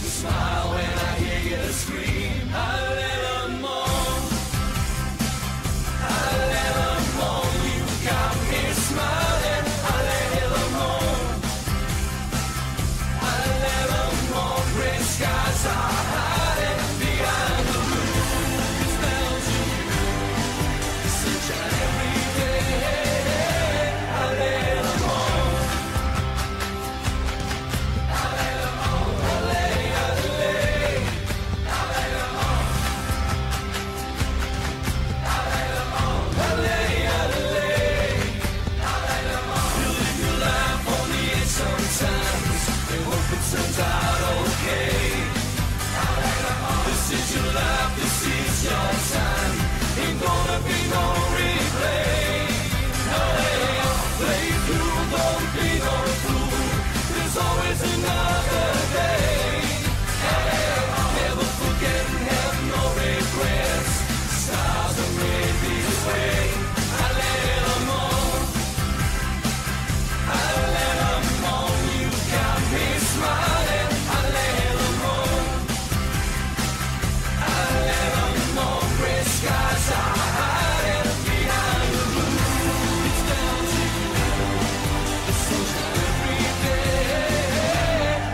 Smile when I hear you scream. A little more. A little more. You got me smiling. A little more. A little more. Gray skies are hiding behind the moon. It's down to you. Sunshine every day. A little more. A little more. A little, a little more. A little more. A little more. You live your life on the edge sometimes. You hope it turns out okay. This is your life, this is your time. Ain't gonna be no replay. No way, play through, don't be no fool. There's always another day. Never forget and have no regrets. Stars are made this way. A little more. A little more. You got me smiling. A little more. A little more. Gray skies are hiding behind the moon. It's down to you. The sunshine every day.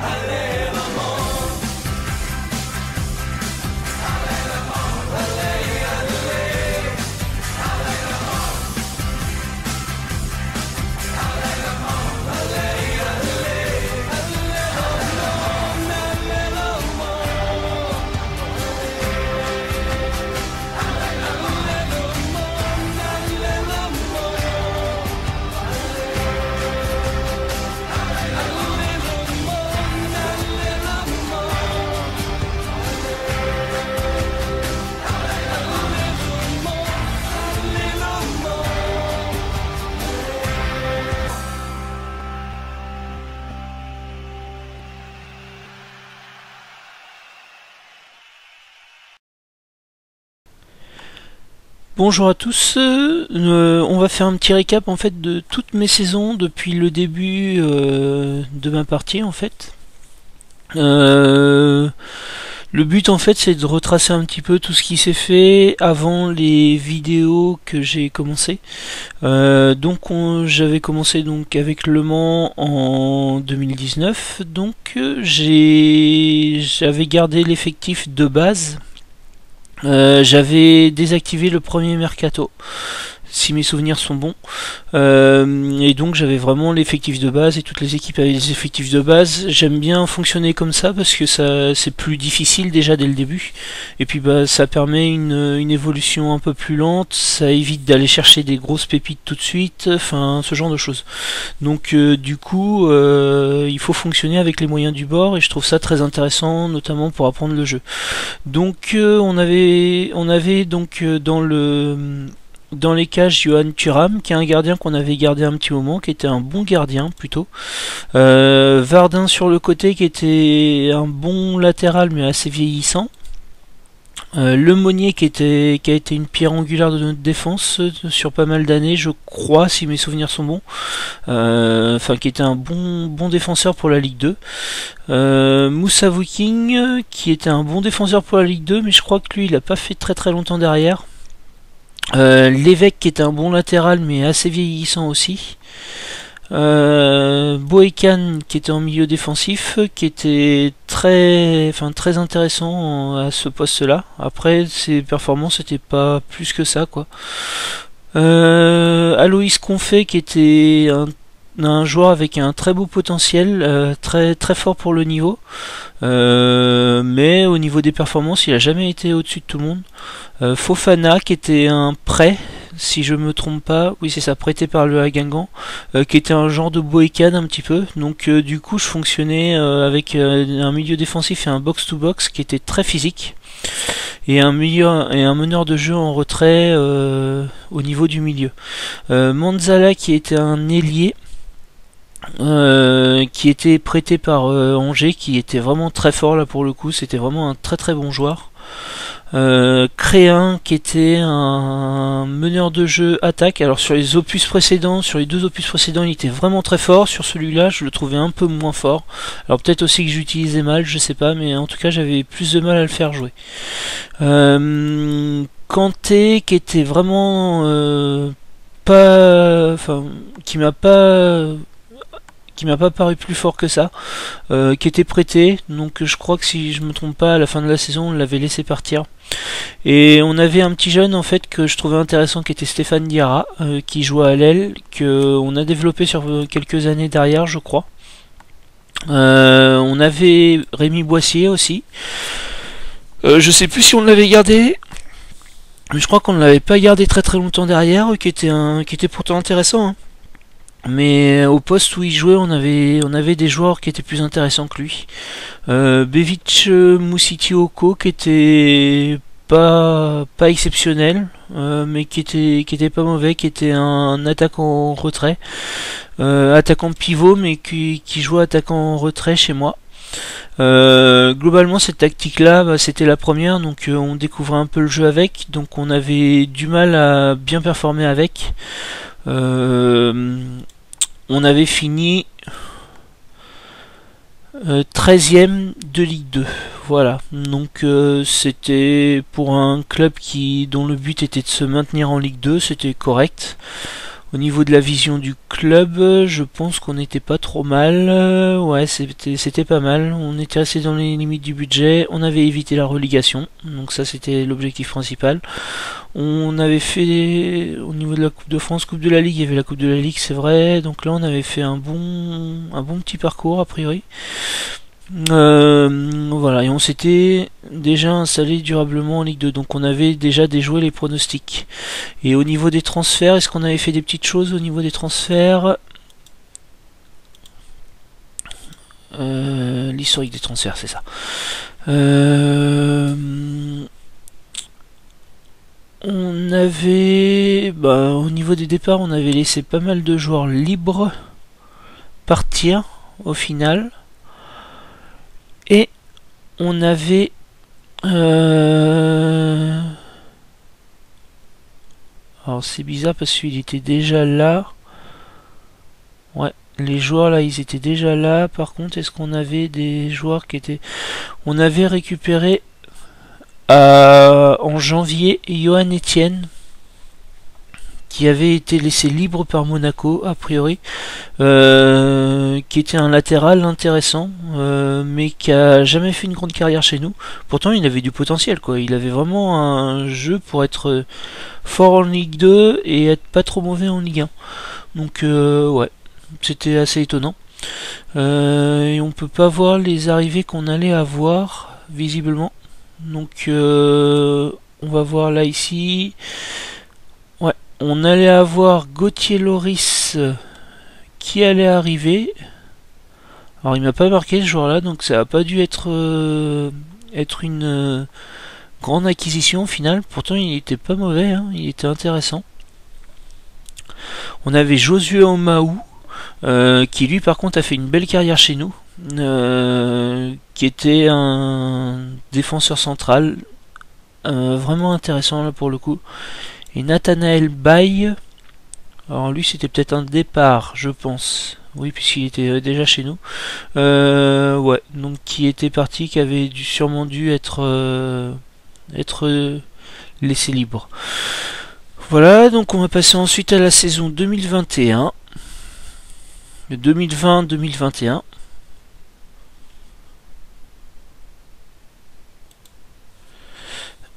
A little more. A little more. A little, a little more. A little more. A little, a little more. Bonjour à tous, on va faire un petit récap en fait de toutes mes saisons depuis le début de ma partie en fait. Le but en fait c'est de retracer un petit peu tout ce qui s'est fait avant les vidéos que j'ai commencé. Donc j'avais commencé donc avec Le Mans en 2019, donc j'avais gardé l'effectif de base. J'avais désactivé le premier mercato, si mes souvenirs sont bons, et donc j'avais vraiment l'effectif de base et toutes les équipes avaient les effectifs de base. J'aime bien fonctionner comme ça parce que ça c'est plus difficile déjà dès le début, et puis bah ça permet une évolution un peu plus lente, ça évite d'aller chercher des grosses pépites tout de suite, enfin ce genre de choses. Donc du coup il faut fonctionner avec les moyens du bord et je trouve ça très intéressant, notamment pour apprendre le jeu. Donc on avait donc dans les cages Johan Thuram, qui est un gardien qu'on avait gardé un petit moment, qui était un bon gardien plutôt. Vardin sur le côté, qui était un bon latéral mais assez vieillissant. Lemonnier qui a été une pierre angulaire de notre défense sur pas mal d'années, je crois, si mes souvenirs sont bons. Enfin, qui était un bon défenseur pour la Ligue 2. Moussa Viking, qui était un bon défenseur pour la Ligue 2, mais je crois que lui, il a pas fait très longtemps derrière. L'évêque qui était un bon latéral mais assez vieillissant aussi. Boekan qui était en milieu défensif, qui était très intéressant à ce poste là. Après ses performances n'étaient pas plus que ça quoi. Aloïs Confé qui était un joueur avec un très beau potentiel, très fort pour le niveau, mais au niveau des performances il a jamais été au-dessus de tout le monde. Fofana qui était un prêt, si je me trompe pas, oui c'est ça, prêté par le Guingamp, qui était un genre de Boekan un petit peu. Donc du coup je fonctionnais avec un milieu défensif et un box-to-box qui était très physique, et un meneur de jeu en retrait au niveau du milieu. Manzala qui était un ailier, qui était prêté par Angers, qui était vraiment très fort là pour le coup, c'était vraiment un très bon joueur. Créin qui était un meneur de jeu attaque. Alors sur les opus précédents, sur les 2 opus précédents, il était vraiment très fort. Sur celui-là, je le trouvais un peu moins fort. Alors peut-être aussi que j'utilisais mal, je sais pas, mais en tout cas j'avais plus de mal à le faire jouer. Kanté qui était vraiment qui m'a pas paru plus fort que ça, qui était prêté, donc je crois que si je me trompe pas, à la fin de la saison on l'avait laissé partir. Et on avait un petit jeune en fait que je trouvais intéressant qui était Stéphane Diarra, qui jouait à l'aile, que on a développé sur quelques années derrière, je crois. On avait Rémi Boissier aussi. Je sais plus si on l'avait gardé, mais je crois qu'on ne l'avait pas gardé très très longtemps derrière, qui était pourtant intéressant, hein. Mais au poste où il jouait, on avait des joueurs qui étaient plus intéressants que lui. Bevic Moussitioko qui était pas exceptionnel, mais qui était pas mauvais, qui était un attaquant en retrait, attaquant pivot, mais qui jouait attaquant en retrait chez moi. Globalement cette tactique là c'était la première, donc on découvrait un peu le jeu avec, donc on avait du mal à bien performer avec. On avait fini 13e de Ligue 2. Voilà, donc c'était pour un club dont le but était de se maintenir en Ligue 2, c'était correct. Au niveau de la vision du club, je pense qu'on n'était pas trop mal. Ouais, c'était pas mal. On était resté dans les limites du budget. On avait évité la relégation, donc ça c'était l'objectif principal. On avait fait, au niveau de la Coupe de France, Coupe de la Ligue, il y avait la Coupe de la Ligue, c'est vrai. Donc là, on avait fait un bon petit parcours a priori. Voilà, et on s'était déjà installé durablement en Ligue 2, donc on avait déjà déjoué les pronostics. Et au niveau des transferts, est-ce qu'on avait fait des petites choses au niveau des transferts? L'historique des transferts, c'est ça. On avait, au niveau des départs, on avait laissé pas mal de joueurs libres partir au final. Et on avait alors c'est bizarre parce qu'il était déjà là. Ouais, les joueurs là ils étaient déjà là. Par contre, est-ce qu'on avait des joueurs qui étaient... On avait récupéré en janvier Johan Etienne, qui avait été laissé libre par Monaco a priori, qui était un latéral intéressant, mais qui a jamais fait une grande carrière chez nous. Pourtant il avait du potentiel quoi, il avait vraiment un jeu pour être fort en Ligue 2 et être pas trop mauvais en Ligue 1. Donc ouais, c'était assez étonnant. Et on peut pas voir les arrivées qu'on allait avoir visiblement. Donc on va voir là ici. On allait avoir Gauthier Loris qui allait arriver. Alors il m'a pas marqué ce joueur là, donc ça a pas dû être une grande acquisition au final. Pourtant il était pas mauvais, hein, il était intéressant. On avait Josué Omaou, qui lui par contre a fait une belle carrière chez nous, qui était un défenseur central, vraiment intéressant là pour le coup. Et Nathanaël Baye, alors lui c'était peut-être un départ, je pense. Oui, puisqu'il était déjà chez nous. Ouais, donc qui était parti, qui avait sûrement dû être laissé libre. Voilà, donc on va passer ensuite à la saison 2021. 2020-2021.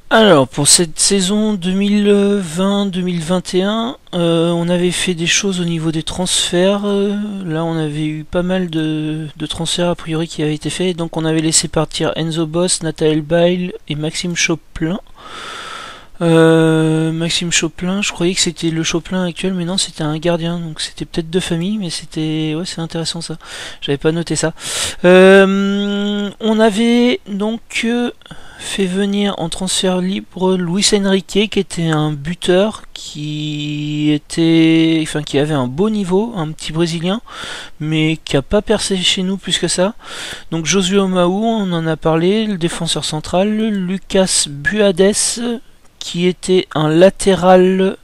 Alors pour cette saison 2020-2021, on avait fait des choses au niveau des transferts. Là on avait eu pas mal de transferts a priori qui avaient été faits. Donc on avait laissé partir Enzo Boss, Nathanaël Baye et Maxime Choplin. Maxime Choplin, je croyais que c'était le Choplin actuel, mais non, c'était un gardien, donc c'était peut-être de famille, mais c'était... Ouais, c'est intéressant ça. J'avais pas noté ça. On avait donc fait venir en transfert libre Luis Enrique, qui était un buteur, qui avait un beau niveau, un petit Brésilien, mais qui a pas percé chez nous plus que ça. Donc Josué Omaou, on en a parlé, le défenseur central, Lucas Buades, qui était un latéral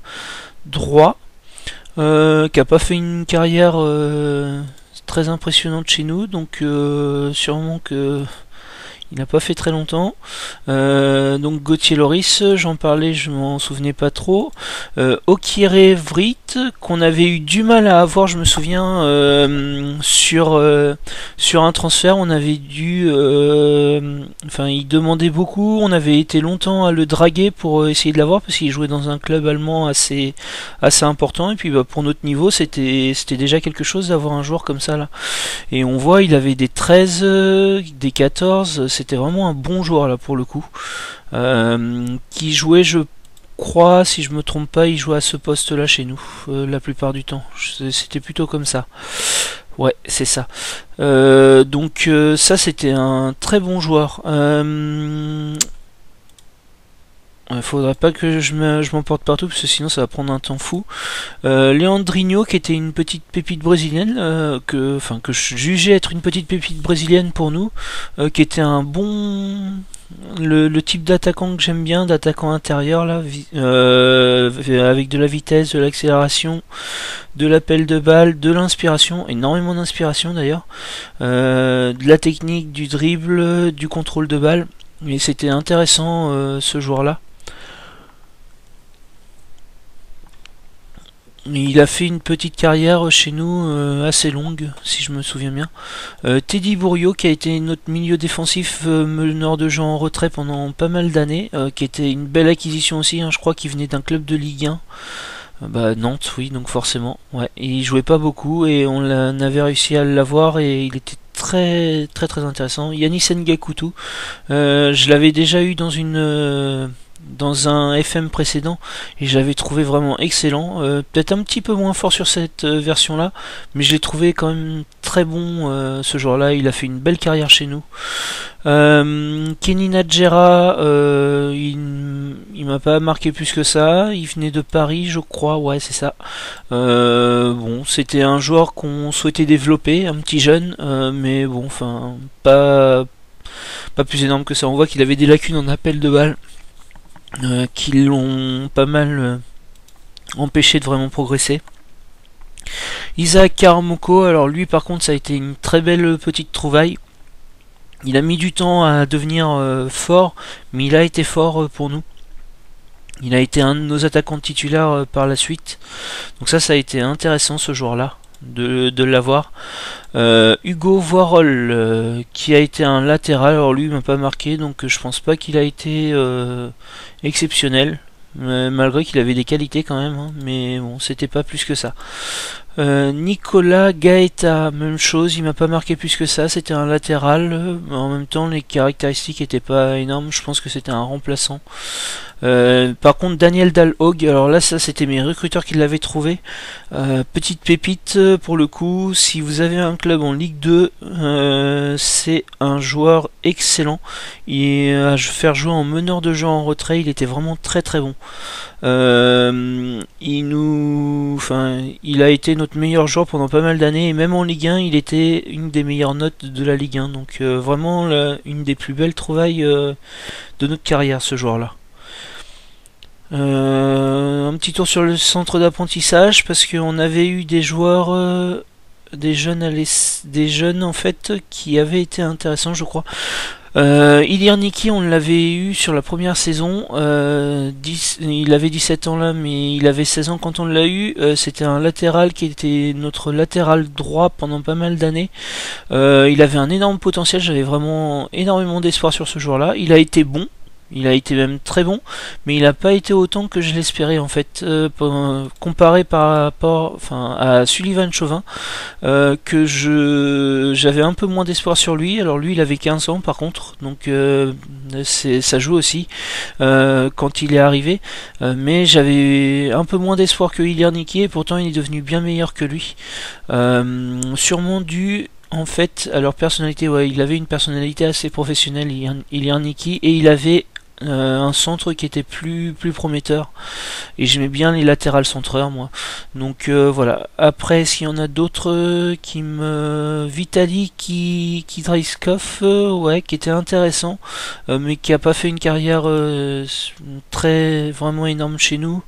droit, qui a pas fait une carrière très impressionnante chez nous, donc sûrement que il n'a pas fait très longtemps. Donc Gauthier Loris, j'en parlais, je m'en souvenais pas trop. Okire Vrit, qu'on avait eu du mal à avoir, je me souviens, sur un transfert, on avait dû... il demandait beaucoup, on avait été longtemps à le draguer pour essayer de l'avoir, parce qu'il jouait dans un club allemand assez important, et puis pour notre niveau, c'était déjà quelque chose d'avoir un joueur comme ça là. Et on voit, il avait des 13, des 14, c'était vraiment un bon joueur là pour le coup. Qui jouait, je crois, si je me trompe pas, il jouait à ce poste là chez nous, la plupart du temps. C'était plutôt comme ça. Ouais, c'est ça. Donc ça c'était un très bon joueur. Faudrait pas que je m'emporte partout parce que sinon ça va prendre un temps fou. Leandrinho, qui était une petite pépite brésilienne, que je jugeais être une petite pépite brésilienne pour nous, qui était un bon... Le type d'attaquant que j'aime bien, d'attaquant intérieur là, avec de la vitesse, de l'accélération, de l'appel de balle, de l'inspiration, énormément d'inspiration d'ailleurs, de la technique, du dribble, du contrôle de balle. Mais c'était intéressant ce joueur-là. Il a fait une petite carrière chez nous assez longue, si je me souviens bien. Teddy Bouriot, qui a été notre milieu défensif meneur de jeu en retrait pendant pas mal d'années, qui était une belle acquisition aussi, hein, je crois qu'il venait d'un club de Ligue 1. Nantes, oui, donc forcément. Ouais. Et il jouait pas beaucoup et on avait réussi à l'avoir et il était très très très intéressant. Yanis Ngakoudou, je l'avais déjà eu dans un FM précédent et je l'avais trouvé vraiment excellent, peut-être un petit peu moins fort sur cette version là, mais je l'ai trouvé quand même très bon ce jour là. Il a fait une belle carrière chez nous. Kenny Nadjera, il m'a pas marqué plus que ça, il venait de Paris je crois, ouais c'est ça. Bon, c'était un joueur qu'on souhaitait développer, un petit jeune, mais bon, enfin pas plus énorme que ça. On voit qu'il avait des lacunes en appel de balle, qui l'ont pas mal empêché de vraiment progresser. Isaac Karamoko, alors lui par contre ça a été une très belle petite trouvaille. Il a mis du temps à devenir fort, mais il a été fort pour nous. Il a été un de nos attaquants titulaires par la suite. Donc ça a été intéressant ce joueur-là, de l'avoir. Hugo Voirol, qui a été un latéral, alors lui il m'a pas marqué, donc je pense pas qu'il a été exceptionnel, malgré qu'il avait des qualités quand même, hein, mais bon, c'était pas plus que ça. Nicolas Gaeta, même chose, il m'a pas marqué plus que ça, c'était un latéral, en même temps les caractéristiques étaient pas énormes, je pense que c'était un remplaçant. Par contre Daniel Dalhog, alors là ça c'était mes recruteurs qui l'avaient trouvé, petite pépite pour le coup. Si vous avez un club en Ligue 2, c'est un joueur excellent, et à faire jouer en meneur de jeu en retrait, il était vraiment très très bon. Il a été notre meilleur joueur pendant pas mal d'années, et même en Ligue 1 il était une des meilleures notes de la Ligue 1, donc vraiment une des plus belles trouvailles de notre carrière ce joueur là. Un petit tour sur le centre d'apprentissage, parce qu'on avait eu des joueurs, des jeunes en fait qui avaient été intéressants je crois. Ilir Niki, on l'avait eu sur la première saison, il avait 17 ans là, mais il avait 16 ans quand on l'a eu. C'était un latéral qui était notre latéral droit pendant pas mal d'années. Il avait un énorme potentiel, j'avais vraiment énormément d'espoir sur ce joueur là. Il a été bon, Il a été même très bon, mais il n'a pas été autant que je l'espérais en fait, comparé par rapport, à Sullivan Chauvin, que j'avais un peu moins d'espoir sur lui. Alors lui, il avait 15 ans par contre, donc ça joue aussi quand il est arrivé, mais j'avais un peu moins d'espoir que Ilierniki, et pourtant il est devenu bien meilleur que lui, sûrement dû en fait à leur personnalité. Ouais, il avait une personnalité assez professionnelle, Ilierniki, et il avait un centre qui était plus prometteur, et j'aimais bien les latérales centreurs moi, donc voilà. Après, s'il y en a d'autres qui me... Vitali Kidraiskov, ouais, qui était intéressant, mais qui a pas fait une carrière très vraiment énorme chez nous,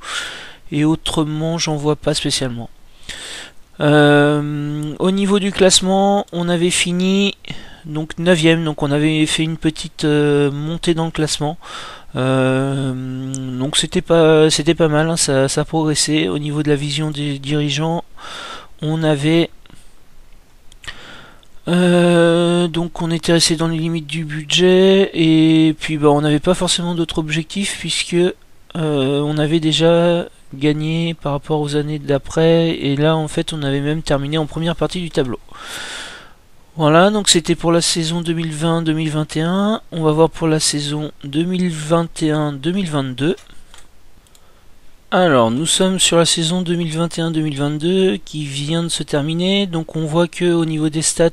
et autrement j'en vois pas spécialement. Au niveau du classement, on avait fini donc 9ème, donc on avait fait une petite montée dans le classement. Donc c'était pas mal, hein, ça a progressé. Au niveau de la vision des dirigeants, on avait donc on était resté dans les limites du budget, et puis on n'avait pas forcément d'autres objectifs, puisque on avait déjà gagné par rapport aux années d'après, et là en fait on avait même terminé en première partie du tableau. Voilà, donc c'était pour la saison 2020-2021. On va voir pour la saison 2021-2022. Alors, nous sommes sur la saison 2021-2022 qui vient de se terminer. Donc on voit que au niveau des stats,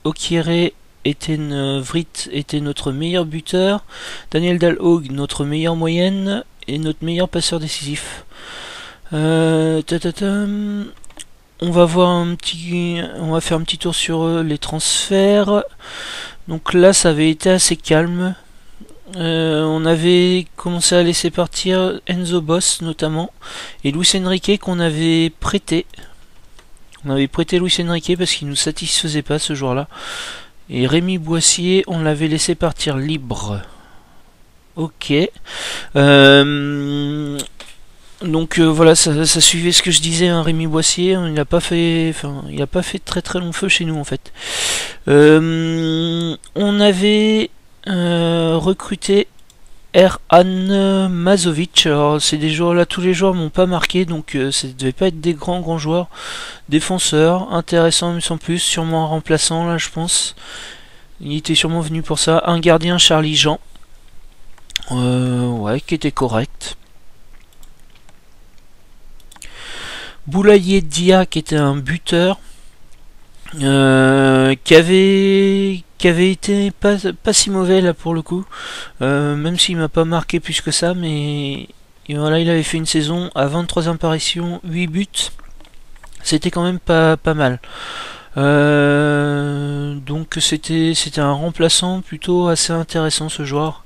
Okieré Vrit était notre meilleur buteur, Daniel Dalhaug notre meilleure moyenne et notre meilleur passeur décisif. On va voir on va faire un petit tour sur les transferts. Donc là, ça avait été assez calme. On avait commencé à laisser partir Enzo Boss notamment, et Luis Enrique qu'on avait prêté. On avait prêté Luis Enrique parce qu'il nous satisfaisait pas ce joueur-là. Et Rémi Boissier, on l'avait laissé partir libre. Ok. Donc voilà, ça suivait ce que je disais, hein, Rémi Boissier, il n'a pas fait, très très long feu chez nous en fait. On avait recruté Erhan Mazovic. Alors c'est des joueurs là, tous les joueurs m'ont pas marqué, donc ça devait pas être des grands joueurs. Défenseurs, intéressant mais sans plus, sûrement un remplaçant là je pense. Il était sûrement venu pour ça. Un gardien, Charlie Jean, ouais, qui était correct. Boulaye Dia, qui était un buteur, qui avait été pas si mauvais là pour le coup, même s'il m'a pas marqué plus que ça, mais voilà, il avait fait une saison à 23 apparitions, 8 buts, c'était quand même pas mal. Donc c'était un remplaçant plutôt assez intéressant ce joueur.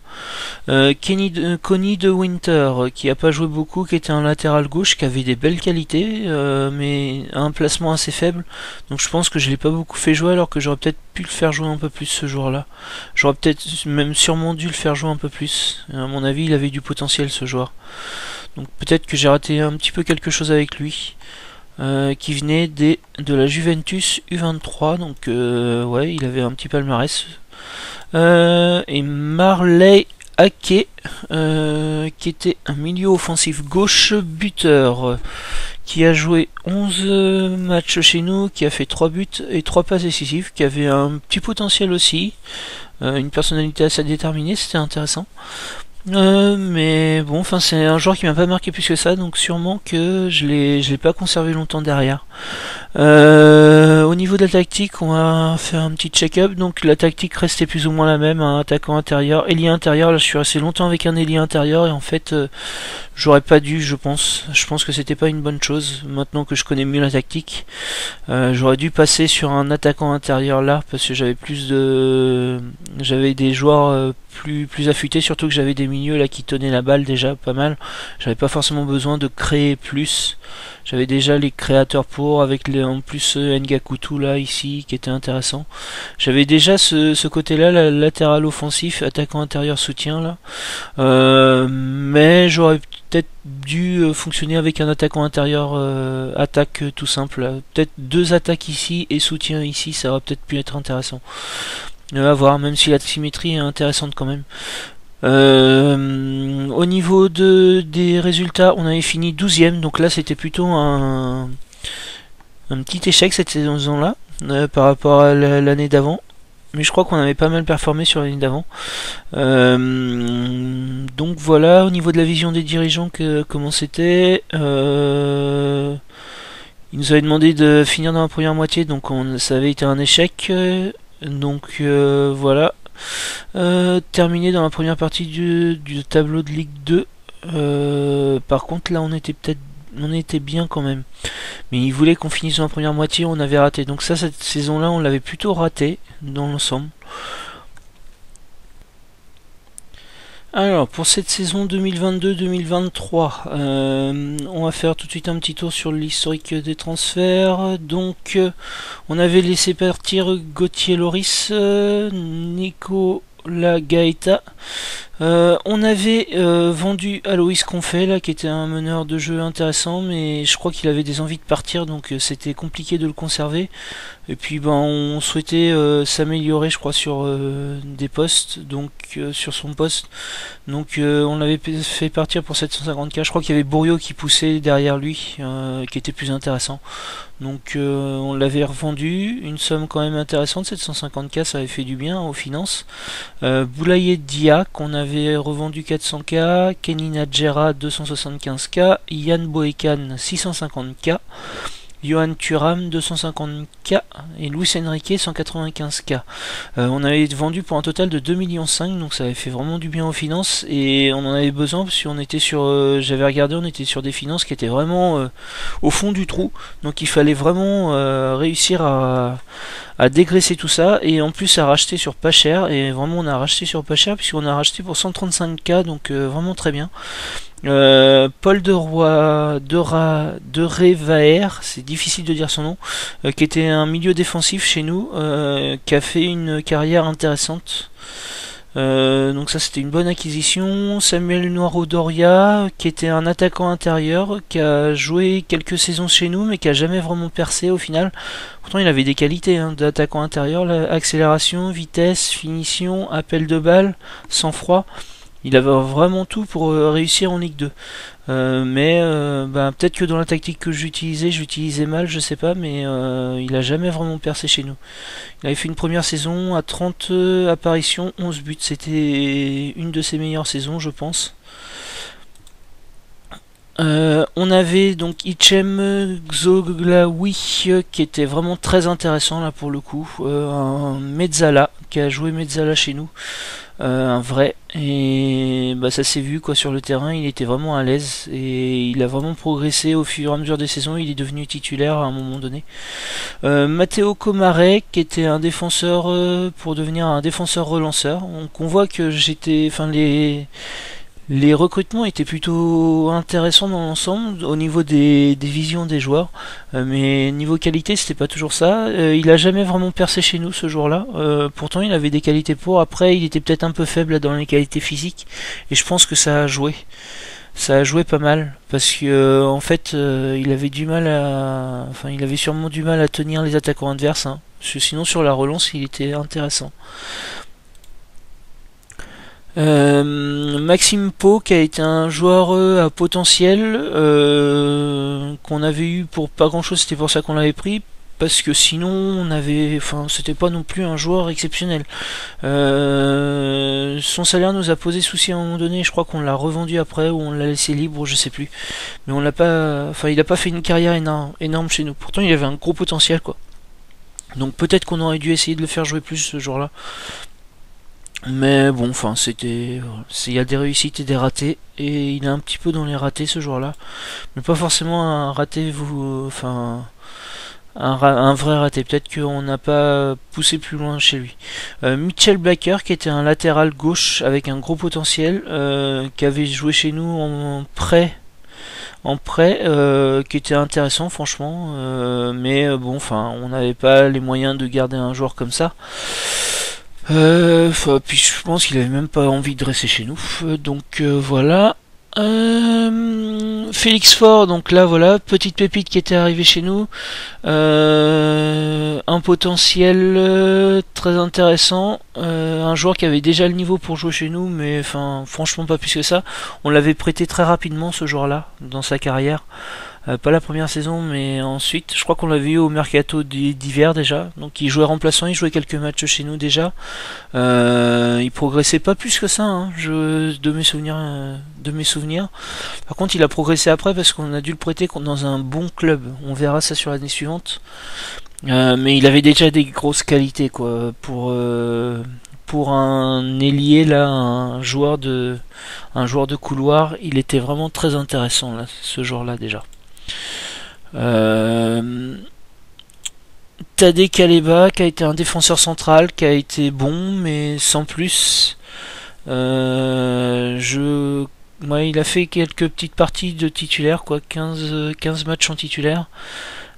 Connie de Winter, qui a pas joué beaucoup, qui était un latéral gauche, qui avait des belles qualités, mais un placement assez faible, donc je pense que je l'ai pas beaucoup fait jouer, alors que j'aurais peut-être pu le faire jouer un peu plus ce joueur-là. J'aurais peut-être même sûrement dû le faire jouer un peu plus. À mon avis, il avait du potentiel ce joueur. Donc peut-être que j'ai raté un petit peu quelque chose avec lui. Qui venait de la Juventus U23, donc ouais, il avait un petit palmarès. Et Marley Ake, qui était un milieu offensif gauche buteur, qui a joué 11 matchs chez nous, qui a fait 3 buts et 3 passes décisives, qui avait un petit potentiel aussi, une personnalité assez déterminée, c'était intéressant. Mais bon, enfin c'est un joueur qui m'a pas marqué plus que ça, donc sûrement que je l'ai pas conservé longtemps derrière. Au niveau de la tactique, on va faire un petit check-up. Donc la tactique restait plus ou moins la même, un attaquant intérieur, ailier intérieur. Là je suis resté longtemps avec un ailier intérieur, et en fait j'aurais pas dû, je pense que c'était pas une bonne chose. Maintenant que je connais mieux la tactique, j'aurais dû passer sur un attaquant intérieur là, parce que j'avais des joueurs plus affûtés, surtout que j'avais des milieux là qui tenaient la balle déjà pas mal. J'avais pas forcément besoin de créer plus, j'avais déjà les créateurs pour, avec en plus Ngakutu là ici qui était intéressant. J'avais déjà ce côté là, la latéral offensif, attaquant intérieur soutien là, mais j'aurais peut-être dû fonctionner avec un attaquant intérieur attaque tout simple, peut-être 2 attaques ici et soutien ici, ça aurait peut-être pu être intéressant. À voir, même si la symétrie est intéressante quand même. Au niveau des résultats, on avait fini 12e, donc là c'était plutôt un petit échec cette saison-là par rapport à l'année d'avant. Mais je crois qu'on avait pas mal performé sur l'année d'avant. Donc voilà, au niveau de la vision des dirigeants, comment c'était. Ils nous avaient demandé de finir dans la première moitié, donc ça avait été un échec. Donc voilà. Terminé dans la première partie du tableau de Ligue 2. Par contre là on était bien quand même. Mais ils voulaient qu'on finisse dans la première moitié, on avait raté. Donc ça, cette saison-là, on l'avait plutôt raté dans l'ensemble. Alors, pour cette saison 2022-2023, on va faire tout de suite un petit tour sur l'historique des transferts. Donc, on avait laissé partir Gauthier Loris, Nicolas Gaeta. On avait vendu Aloïs Confet là, qui était un meneur de jeu intéressant, mais je crois qu'il avait des envies de partir, donc c'était compliqué de le conserver. Et puis ben on souhaitait s'améliorer, je crois, sur des postes, donc sur son poste. Donc on l'avait fait partir pour 750K. Je crois qu'il y avait Bourriot qui poussait derrière lui, qui était plus intéressant. Donc on l'avait revendu, une somme quand même intéressante, 750K, ça avait fait du bien aux finances. Boulaye Dia qu'on avait revendu 400K, Kenny Nadjera 275K, Yann Boekan 650K, Johan Thuram 250K et Luis Enrique 195K. On avait vendu pour un total de 2,5 millions, donc ça avait fait vraiment du bien aux finances et on en avait besoin parce qu'on était sur, j'avais regardé, on était sur des finances qui étaient vraiment au fond du trou, donc il fallait vraiment réussir à dégraisser tout ça et en plus à racheter sur pas cher, et vraiment on a racheté sur pas cher puisqu'on a racheté pour 135K, donc vraiment très bien. Paul de Révaer, c'est difficile de dire son nom, qui était un milieu défensif chez nous, qui a fait une carrière intéressante. Donc ça c'était une bonne acquisition. Samuel Noiro-Doria, qui était un attaquant intérieur, qui a joué quelques saisons chez nous, mais qui a jamais vraiment percé au final. Pourtant il avait des qualités d'attaquant intérieur, accélération, vitesse, finition, appel de balle, sang-froid. Il avait vraiment tout pour réussir en Ligue 2. Mais peut-être que dans la tactique que j'utilisais mal, je sais pas, mais il a jamais vraiment percé chez nous. Il avait fait une première saison à 30 apparitions, 11 buts. C'était une de ses meilleures saisons, je pense. On avait donc Hichem Xoglaoui qui était vraiment très intéressant là pour le coup, un Mezzala qui a joué Mezzala chez nous, un vrai, et ça s'est vu quoi sur le terrain, il était vraiment à l'aise et il a vraiment progressé au fur et à mesure des saisons, il est devenu titulaire à un moment donné. Matteo Comare qui était un défenseur pour devenir un défenseur relanceur, donc on voit que les recrutements étaient plutôt intéressants dans l'ensemble au niveau des visions des joueurs, mais niveau qualité c'était pas toujours ça. Il a jamais vraiment percé chez nous ce jour-là, pourtant il avait des qualités pour. Après il était peut-être un peu faible dans les qualités physiques et je pense que ça a joué. Ça a joué pas mal parce que en fait il avait du mal il avait sûrement du mal à tenir les attaquants adverses, parce que sinon sur la relance il était intéressant. Maxime Pau qui a été un joueur à potentiel, qu'on avait eu pour pas grand chose, c'était pour ça qu'on l'avait pris, parce que sinon c'était pas non plus un joueur exceptionnel. Son salaire nous a posé souci à un moment donné, je crois qu'on l'a revendu après ou on l'a laissé libre, je sais plus, mais on l'a pas, il a pas fait une carrière énorme chez nous, pourtant il avait un gros potentiel quoi, donc peut-être qu'on aurait dû essayer de le faire jouer plus ce jour-là. Mais bon, il y a des réussites et des ratés, et il est un petit peu dans les ratés ce jour-là, mais pas forcément un raté, un vrai raté. Peut-être qu'on n'a pas poussé plus loin chez lui. Mitchell Blacker, qui était un latéral gauche avec un gros potentiel, qui avait joué chez nous en prêt, qui était intéressant franchement, mais on n'avait pas les moyens de garder un joueur comme ça. Puis je pense qu'il avait même pas envie de rester chez nous, donc voilà. Félix Faure, donc là voilà, petite pépite qui était arrivée chez nous, un potentiel très intéressant, un joueur qui avait déjà le niveau pour jouer chez nous, mais enfin franchement pas plus que ça. On l'avait prêté très rapidement ce joueur-là dans sa carrière. Pas la première saison, mais ensuite, je crois qu'on l'avait eu au mercato d'hiver déjà. Donc il jouait remplaçant, il jouait quelques matchs chez nous déjà. Il progressait pas plus que ça, hein, de mes souvenirs. Par contre, il a progressé après parce qu'on a dû le prêter dans un bon club. On verra ça sur l'année suivante. Mais il avait déjà des grosses qualités, quoi, pour un ailier là, un joueur de couloir. Il était vraiment très intéressant là, ce joueur-là déjà. Tadej Kaleba qui a été un défenseur central, qui a été bon mais sans plus. Il a fait quelques petites parties de titulaire, quoi, 15 matchs en titulaire.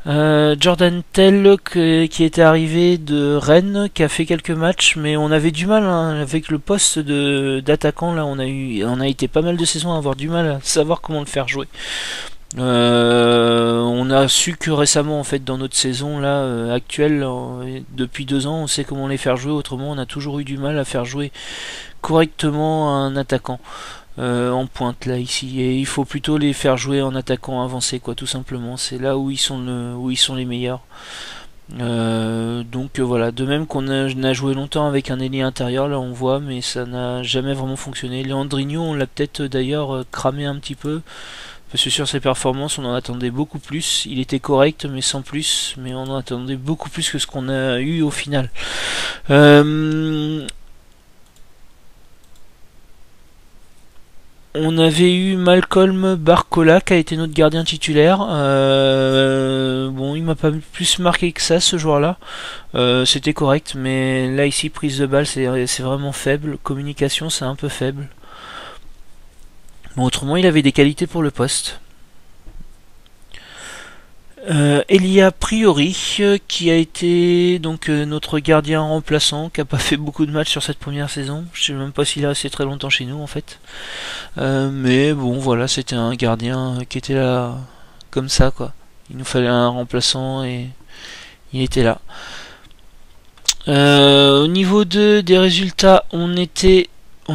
Jordan Tell qui était arrivé de Rennes, qui a fait quelques matchs, mais on avait du mal, hein, avec le poste d'attaquant là. On a été pas mal de saisons à avoir du mal à savoir comment le faire jouer. On a su que récemment, en fait, dans notre saison là actuelle, depuis 2 ans, on sait comment les faire jouer. Autrement, on a toujours eu du mal à faire jouer correctement un attaquant en pointe là ici. Et il faut plutôt les faire jouer en attaquant avancé, quoi, tout simplement. C'est là où ils sont les meilleurs. Donc voilà. De même qu'on a joué longtemps avec un ailier intérieur, là on voit, mais ça n'a jamais vraiment fonctionné. Leandrinho, on l'a peut-être d'ailleurs cramé un petit peu. Parce que sur ses performances, on en attendait beaucoup plus. Il était correct, mais sans plus. Mais on en attendait beaucoup plus que ce qu'on a eu au final. On avait eu Malcolm Barcola qui a été notre gardien titulaire. Bon, il m'a pas plus marqué que ça, ce joueur-là. C'était correct, mais là ici, prise de balle, c'est vraiment faible. Communication, c'est un peu faible. Bon, autrement, il avait des qualités pour le poste. Elia Priori, qui a été donc notre gardien remplaçant, qui a pas fait beaucoup de matchs sur cette première saison. Je sais même pas s'il est resté très longtemps chez nous en fait. Mais bon, voilà, c'était un gardien qui était là comme ça, quoi. Il nous fallait un remplaçant et il était là. Au niveau des résultats, on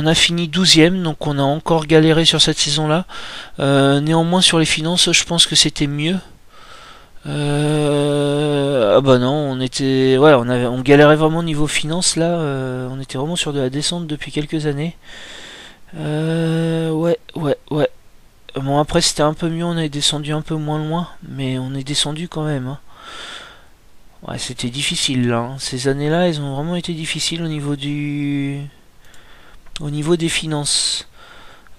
a fini 12ème, donc on a encore galéré sur cette saison-là. Néanmoins, sur les finances, je pense que c'était mieux. Ah bah non, on galérait vraiment niveau finances là. On était vraiment sur de la descente depuis quelques années. Ouais. Bon, après c'était un peu mieux, on est descendu un peu moins loin, mais on est descendu quand même, hein. Ouais, c'était difficile là, hein. Ces années-là, elles ont vraiment été difficiles au niveau des finances.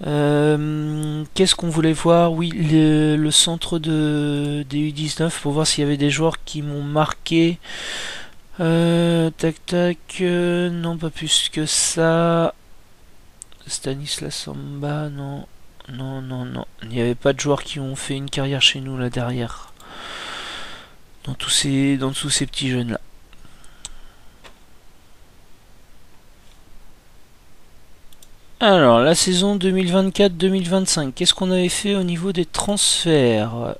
Qu'est-ce qu'on voulait voir? Oui, le centre des U19 pour voir s'il y avait des joueurs qui m'ont marqué. Non, pas plus que ça. Stanislas Samba, non. Non. Il n'y avait pas de joueurs qui ont fait une carrière chez nous là derrière. Dans tous ces petits jeunes là. Alors, la saison 2024-2025, qu'est-ce qu'on avait fait au niveau des transferts?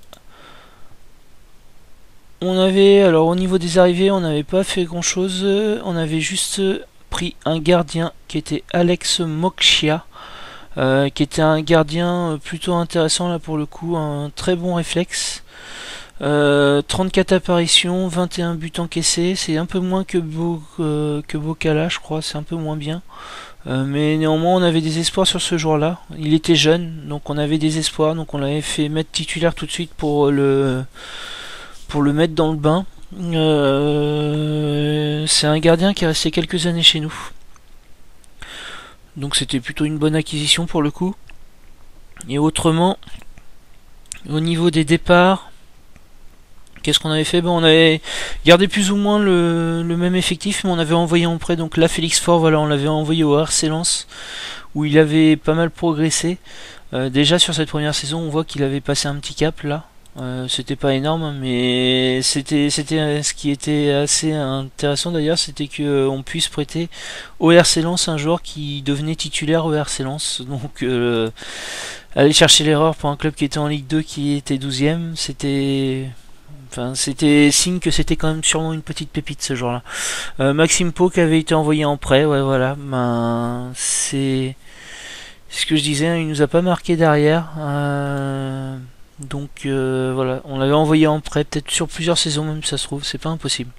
Alors au niveau des arrivées, on n'avait pas fait grand chose. On avait juste pris un gardien qui était Alex Mokshia, qui était un gardien plutôt intéressant là pour le coup, un très bon réflexe. 34 apparitions, 21 buts encaissés, c'est un peu moins que Bocala, je crois, c'est un peu moins bien. Mais néanmoins on avait des espoirs sur ce joueur-là. Il était jeune, donc on avait des espoirs, donc on l'avait fait mettre titulaire tout de suite pour le mettre dans le bain. C'est un gardien qui est resté quelques années chez nous. Donc c'était plutôt une bonne acquisition pour le coup. Et autrement, au niveau des départs, qu'est-ce qu'on avait fait? On avait gardé plus ou moins le même effectif, mais on avait envoyé en prêt donc là Félix Faure, voilà, on l'avait envoyé au RC Lens où il avait pas mal progressé. Déjà sur cette première saison, on voit qu'il avait passé un petit cap là. C'était pas énorme, mais c'était ce qui était assez intéressant d'ailleurs, c'était que on puisse prêter au RC Lens un joueur qui devenait titulaire au RC Lens. Donc aller chercher l'erreur pour un club qui était en Ligue 2 qui était 12ème, c'était signe que c'était quand même sûrement une petite pépite ce jour-là. Maxime Pau qui avait été envoyé en prêt, ouais voilà, c'est ce que je disais, hein, il nous a pas marqué derrière. Donc voilà, on l'avait envoyé en prêt, peut-être sur plusieurs saisons même, ça se trouve, c'est pas impossible.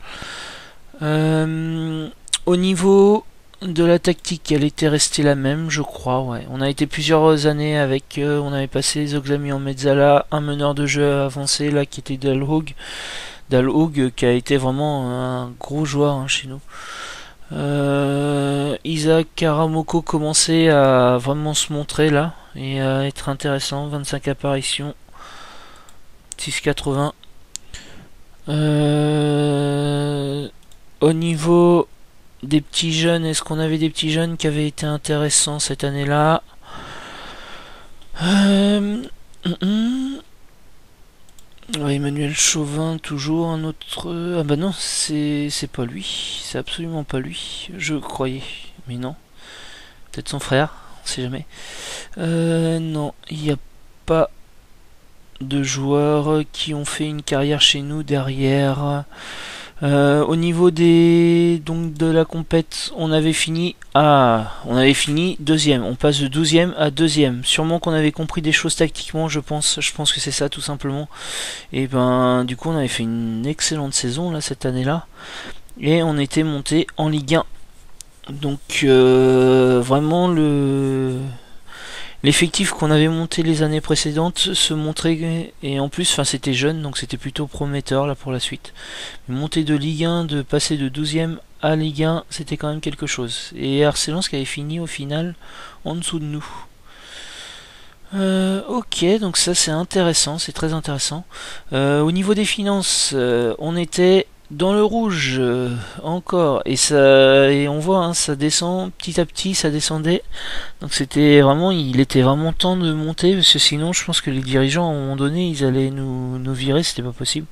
Au niveau de la tactique, elle était restée la même, je crois. Ouais, on a été plusieurs années avec. On avait passé Zoglami en mezzala, un meneur de jeu avancé là qui était Dalhaug qui a été vraiment un gros joueur hein, chez nous. Isaac Karamoko commençait à vraiment se montrer là et à être intéressant. 25 apparitions, 6,80. Au niveau des petits jeunes, est-ce qu'on avait des petits jeunes qui avaient été intéressants cette année-là? Ouais, Emmanuel Chauvin, toujours un autre. Ah bah non, c'est pas lui. C'est absolument pas lui. Je croyais. Mais non. Peut-être son frère, on sait jamais. Non, il n'y a pas de joueurs qui ont fait une carrière chez nous derrière. Au niveau de la compète, on avait fini deuxième. On passe de 12e à deuxième. Sûrement qu'on avait compris des choses tactiquement, je pense que c'est ça tout simplement. Et ben du coup on avait fait une excellente saison là cette année-là et on était monté en Ligue 1. Donc vraiment l'effectif qu'on avait monté les années précédentes se montrait, et en plus c'était jeune donc c'était plutôt prometteur là pour la suite. Monter de Ligue 1, de passer de 12e à Ligue 1, c'était quand même quelque chose. Et Arcelance qui avait fini au final en dessous de nous. Ok, donc ça c'est intéressant, c'est très intéressant. Au niveau des finances, on était dans le rouge encore, et on voit hein, ça descend petit à petit, ça descendait. Donc il était vraiment temps de monter parce que sinon je pense que les dirigeants à un moment donné ils allaient nous virer, c'était pas possible.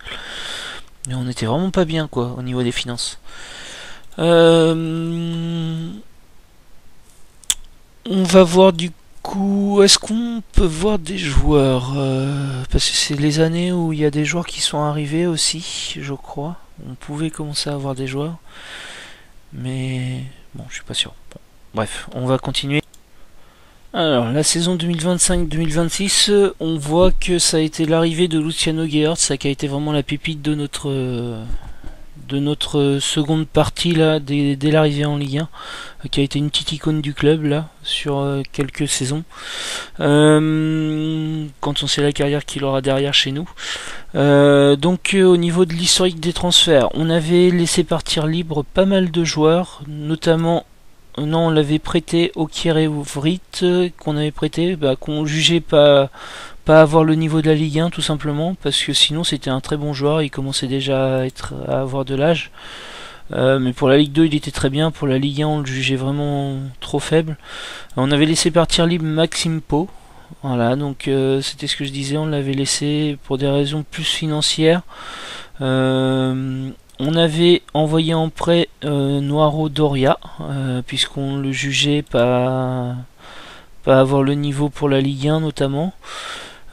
Mais on était vraiment pas bien quoi au niveau des finances. On va voir du coup, est-ce qu'on peut voir des joueurs parce que c'est les années où il y a des joueurs qui sont arrivés aussi, je crois. On pouvait commencer à avoir des joueurs, mais bon, je suis pas sûr. Bon, bref, on va continuer. Alors, la saison 2025-2026, on voit que ça a été l'arrivée de Luciano Geertz, ça qui a été vraiment la pépite de notre seconde partie là dès l'arrivée en Ligue 1, qui a été une petite icône du club là sur quelques saisons. Quand on sait la carrière qu'il aura derrière chez nous. Donc au niveau de l'historique des transferts, on avait laissé partir libre pas mal de joueurs, notamment on l'avait prêté au Kierovrit, qu'on avait prêté, qu'on jugeait pas avoir le niveau de la Ligue 1 tout simplement, parce que sinon c'était un très bon joueur, il commençait déjà à avoir de l'âge. Mais pour la Ligue 2 il était très bien, pour la Ligue 1 on le jugeait vraiment trop faible. On avait laissé partir libre Maxime Pau. Voilà, donc c'était ce que je disais, on l'avait laissé pour des raisons plus financières. On avait envoyé en prêt Noiro Doria, puisqu'on le jugeait pas avoir le niveau pour la Ligue 1 notamment.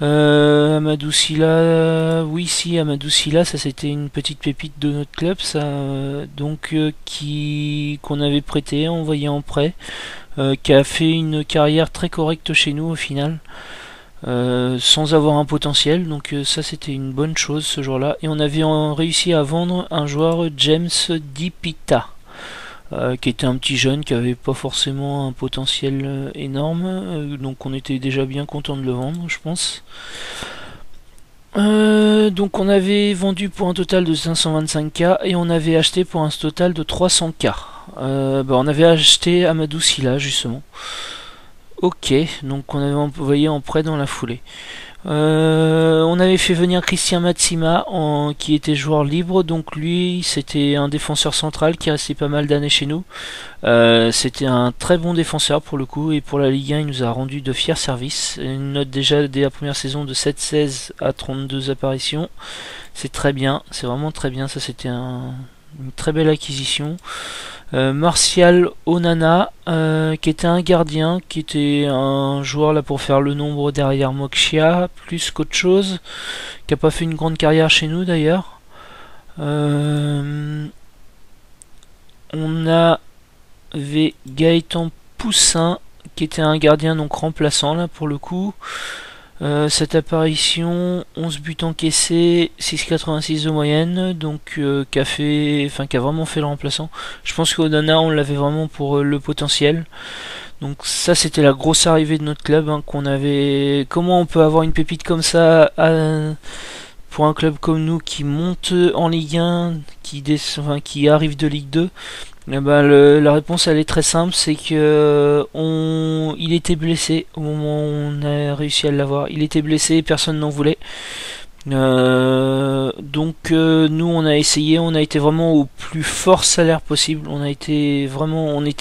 Amadou Sylla, Amadou Sylla, ça c'était une petite pépite de notre club, ça, donc qu'on avait prêté, envoyé en prêt, qui a fait une carrière très correcte chez nous au final. Sans avoir un potentiel, donc ça c'était une bonne chose ce jour-là. Et on avait réussi à vendre un joueur, James Dipita, qui était un petit jeune qui avait pas forcément un potentiel énorme, donc on était déjà bien content de le vendre, je pense. Donc on avait vendu pour un total de 525K et on avait acheté pour un total de 300K. On avait acheté Amadou Sylla justement. Ok, donc on avait envoyé en prêt dans la foulée. On avait fait venir Christian Matsima qui était joueur libre, donc lui c'était un défenseur central qui restait pas mal d'années chez nous. C'était un très bon défenseur pour le coup, et pour la Ligue 1 il nous a rendu de fiers services. Une note déjà dès la première saison de 7-16 à 32 apparitions. C'est très bien, c'est vraiment très bien, ça c'était une très belle acquisition. Martial Onana, qui était un gardien, qui était un joueur là pour faire le nombre derrière Moxia, plus qu'autre chose, qui a pas fait une grande carrière chez nous d'ailleurs. On avait Gaëtan Poussin, qui était un gardien donc remplaçant là pour le coup. Cette apparition, 11 buts encaissés, 6,86 de moyenne, donc qui a vraiment fait le remplaçant. Je pense qu'Onana, on l'avait vraiment pour le potentiel. Donc ça, c'était la grosse arrivée de notre club, hein, qu'on avait. Comment on peut avoir une pépite comme ça pour un club comme nous qui monte en Ligue 1, qui arrive de Ligue 2? Eh ben, la réponse elle est très simple, c'est que il était blessé au moment où on a réussi à l'avoir. Il était blessé, personne n'en voulait. Donc nous on a essayé, on a été vraiment au plus fort salaire possible. On était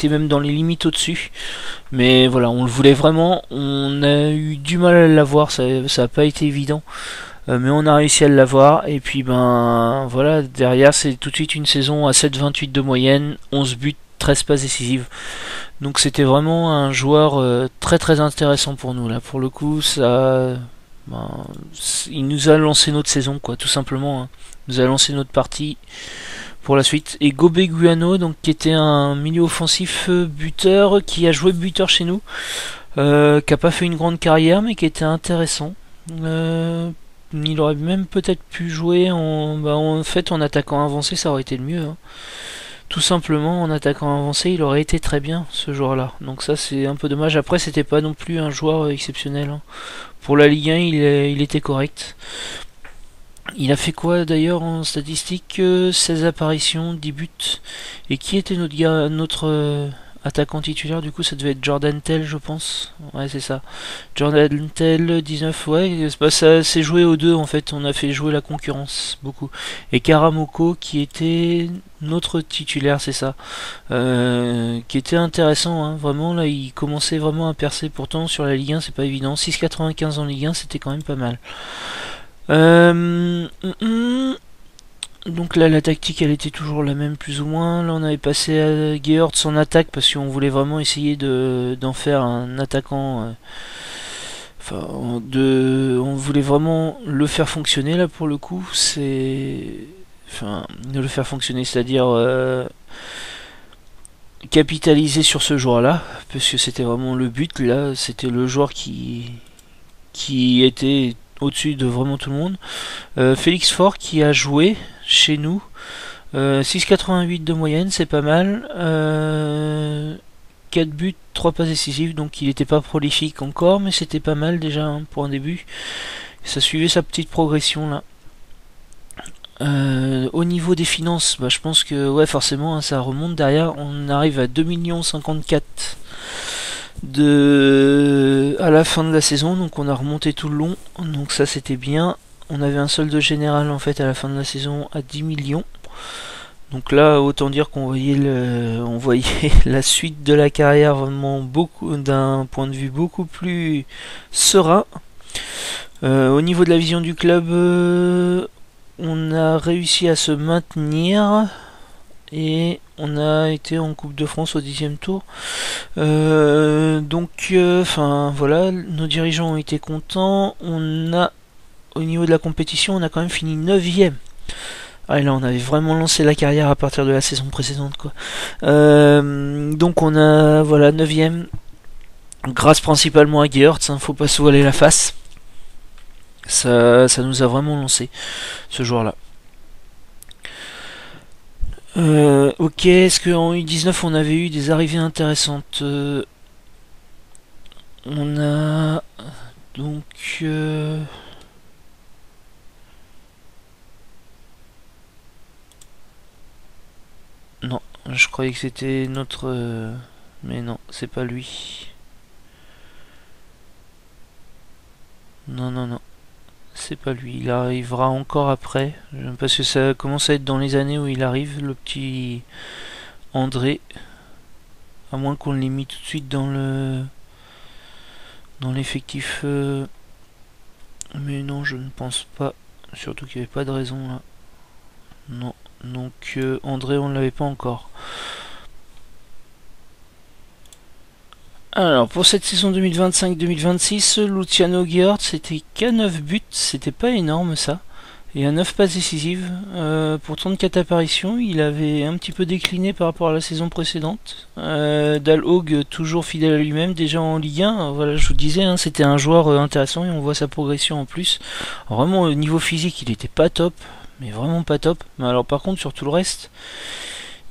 même dans les limites au-dessus. Mais voilà, on le voulait vraiment. On a eu du mal à l'avoir, ça a pas été évident. Mais on a réussi à l'avoir, et puis ben voilà, derrière c'est tout de suite une saison à 7,28 de moyenne, 11 buts, 13 passes décisives. Donc c'était vraiment un joueur très très intéressant pour nous là. Pour le coup, il nous a lancé notre saison quoi, tout simplement. Hein. Il nous a lancé notre partie pour la suite. Et Gobe Guano, donc qui était un milieu offensif buteur, qui a joué buteur chez nous, qui a pas fait une grande carrière, mais qui était intéressant. Il aurait même peut-être pu jouer en fait en attaquant avancé, ça aurait été le mieux. Hein. Tout simplement en attaquant avancé, il aurait été très bien ce joueur-là. Donc ça c'est un peu dommage. Après c'était pas non plus un joueur exceptionnel. Hein. Pour la Ligue 1 il était correct. Il a fait quoi d'ailleurs en statistique? 16 apparitions, 10 buts. Et qui était notre attaquant titulaire? Du coup ça devait être Jordan Tell, je pense. Ouais c'est ça. Jordan Tell 19. Ouais ça s'est joué aux deux en fait. On a fait jouer la concurrence beaucoup. Et Karamoko qui était notre titulaire, c'est ça. Qui était intéressant hein. Vraiment là il commençait vraiment à percer. Pourtant sur la Ligue 1 c'est pas évident. 6,95 en Ligue 1 c'était quand même pas mal. Donc là la tactique elle était toujours la même plus ou moins. Là on avait passé à Georts en attaque parce qu'on voulait vraiment essayer d'en faire un attaquant. On voulait vraiment le faire fonctionner là pour le coup. De le faire fonctionner, c'est-à-dire capitaliser sur ce joueur-là, parce que c'était vraiment le but. Là c'était le joueur qui était au-dessus de vraiment tout le monde. Félix Faure qui a joué chez nous, 6,88 de moyenne, c'est pas mal. 4 buts, 3 passes décisives, donc il n'était pas prolifique encore, mais c'était pas mal déjà hein, pour un début. Ça suivait sa petite progression là. Au niveau des finances, je pense que ouais forcément hein, ça remonte derrière. On arrive à 2,54 millions à la fin de la saison, donc on a remonté tout le long, donc ça c'était bien. On avait un solde général en fait à la fin de la saison à 10 millions. Donc là autant dire qu'on voyait la suite de la carrière vraiment d'un point de vue beaucoup plus serein. Au niveau de la vision du club, on a réussi à se maintenir et on a été en Coupe de France au 10e tour. Voilà, nos dirigeants ont été contents. Au niveau de la compétition, on a quand même fini 9ème. Ah, et là, on avait vraiment lancé la carrière à partir de la saison précédente, quoi. Donc on a 9ème, grâce principalement à Georts, hein, faut pas se voiler la face. Ça nous a vraiment lancé ce joueur-là. Ok, est-ce qu'en U19 on avait eu des arrivées intéressantes? On a donc non, je croyais que c'était notre mais non, c'est pas lui. Non, c'est pas lui. Il arrivera encore après, parce que ça commence à être dans les années où il arrive, le petit André. À moins qu'on l'ait mis tout de suite dans l'effectif. Mais non, je ne pense pas. Surtout qu'il n'y avait pas de raison là. Non. Donc André, on ne l'avait pas encore. Alors pour cette saison 2025-2026, Luciano Geort c'était qu'à 9 buts, c'était pas énorme ça. Et à 9 passes décisives, pour 34 apparitions, il avait un petit peu décliné par rapport à la saison précédente. Dalhaug toujours fidèle à lui-même, déjà en Ligue 1, voilà, je vous disais, hein, c'était un joueur intéressant et on voit sa progression en plus. Alors, vraiment au niveau physique il était pas top, mais vraiment pas top. Mais alors par contre sur tout le reste,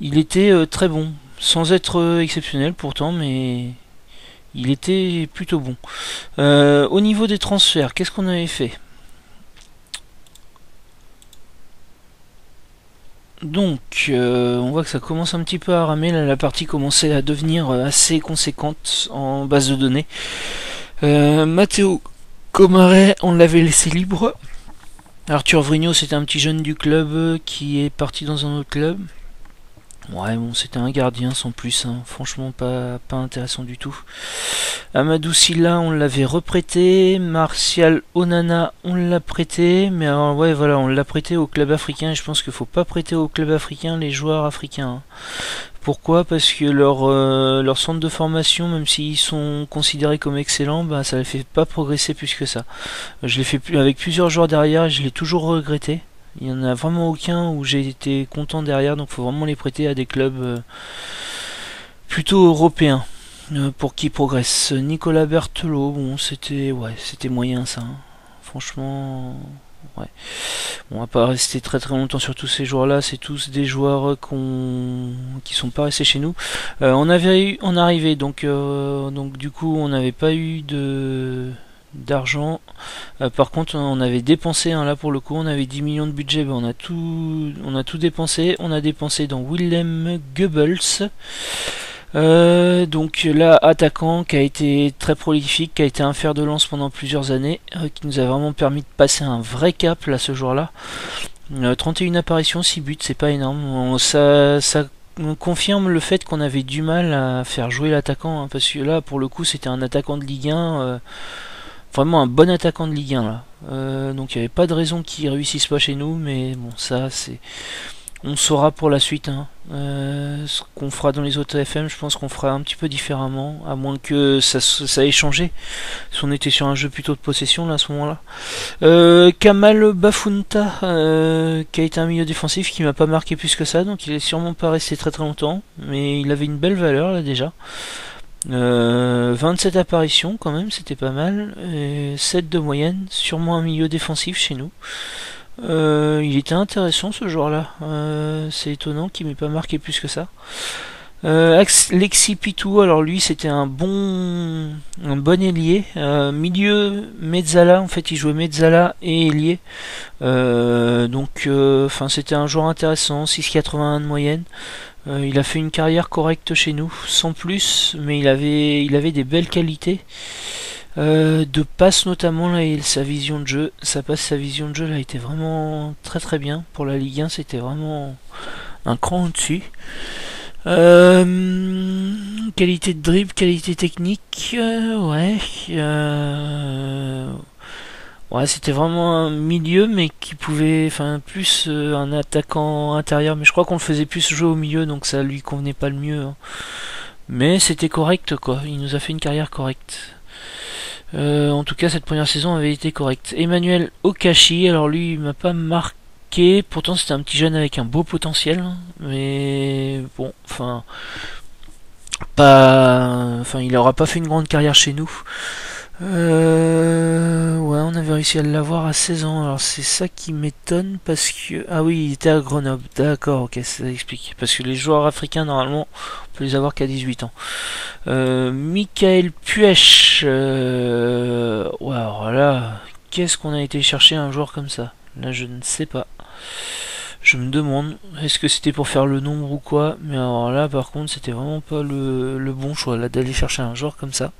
il était très bon, sans être exceptionnel pourtant, mais il était plutôt bon. Au niveau des transferts, qu'est-ce qu'on avait fait? Donc, on voit que ça commence un petit peu à ramer. Là, la partie commençait à devenir assez conséquente en base de données. Matteo Comare, on l'avait laissé libre. Arthur Vrigno, c'était un petit jeune du club qui est parti dans un autre club. Ouais, bon, c'était un gardien sans plus, hein. Franchement pas intéressant du tout. Amadou Silla, on l'avait reprêté. Martial Onana, on l'a prêté. Mais alors, ouais, voilà, on l'a prêté au club africain. Et je pense qu'il faut pas prêter au club africain les joueurs africains, hein. Pourquoi? Parce que leur centre de formation, même s'ils sont considérés comme excellents, bah, ça les fait pas progresser plus que ça. Je l'ai fait avec plusieurs joueurs derrière et je l'ai toujours regretté. Il n'y en a vraiment aucun où j'ai été content derrière, donc il faut vraiment les prêter à des clubs plutôt européens pour qu'ils progressent. Nicolas Berthelot, bon, c'était moyen ça, hein. Franchement, ouais. Bon, on va pas rester très très longtemps sur tous ces joueurs-là. C'est tous des joueurs qui sont pas restés chez nous. On arrivait donc du coup on n'avait pas eu d'argent. Par contre on avait dépensé, hein, là pour le coup on avait 10 millions de budget, ben, on a tout dépensé. On a dépensé dans Willem Goebbels, donc là attaquant qui a été très prolifique, qui a été un fer de lance pendant plusieurs années, qui nous a vraiment permis de passer un vrai cap là ce jour-là. 31 apparitions, 6 buts, c'est pas énorme. Ça confirme le fait qu'on avait du mal à faire jouer l'attaquant, hein, parce que là pour le coup c'était un attaquant de Ligue 1, vraiment un bon attaquant de Ligue 1 là. Donc il n'y avait pas de raison qu'il réussisse pas chez nous, mais bon, ça c'est, on saura pour la suite, hein. Ce qu'on fera dans les autres FM, je pense qu'on fera un petit peu différemment, à moins que ça ait changé. Si on était sur un jeu plutôt de possession là à ce moment-là. Kamal Bafunta, qui a été un milieu défensif qui m'a pas marqué plus que ça, donc il est sûrement pas resté très très longtemps, mais il avait une belle valeur là déjà. 27 apparitions quand même, c'était pas mal. 7 de moyenne, sûrement un milieu défensif chez nous. Il était intéressant ce joueur-là. C'est étonnant qu'il m'ait pas marqué plus que ça. Lexi Pitou, alors lui c'était un bon ailier, milieu mezzala, en fait il jouait mezzala et ailier, donc c'était un joueur intéressant, 6,81 de moyenne. Il a fait une carrière correcte chez nous, sans plus, mais il avait des belles qualités. De passe notamment là, et sa vision de jeu, sa vision de jeu là était vraiment très très bien pour la Ligue 1, c'était vraiment un cran au-dessus. Qualité de dribble, qualité technique, ouais, c'était vraiment un milieu, mais qui pouvait, plus un attaquant intérieur, mais je crois qu'on le faisait plus jouer au milieu, donc ça lui convenait pas le mieux, hein. Mais c'était correct quoi, il nous a fait une carrière correcte. En tout cas cette première saison avait été correcte. Emmanuel Okashi, alors lui il m'a pas marqué, pourtant c'était un petit jeune avec un beau potentiel, hein, mais bon, il aura pas fait une grande carrière chez nous. Ouais, on avait réussi à l'avoir à 16 ans. Alors c'est ça qui m'étonne parce que... Ah oui, il était à Grenoble. D'accord, ok, ça explique. Parce que les joueurs africains, normalement, on peut les avoir qu'à 18 ans. Michael Puech. Ouais, alors là, qu'est-ce qu'on a été chercher un joueur comme ça? Là, je ne sais pas. Je me demande, est-ce que c'était pour faire le nombre ou quoi? Mais alors là, par contre, c'était vraiment pas le bon choix là d'aller chercher un joueur comme ça.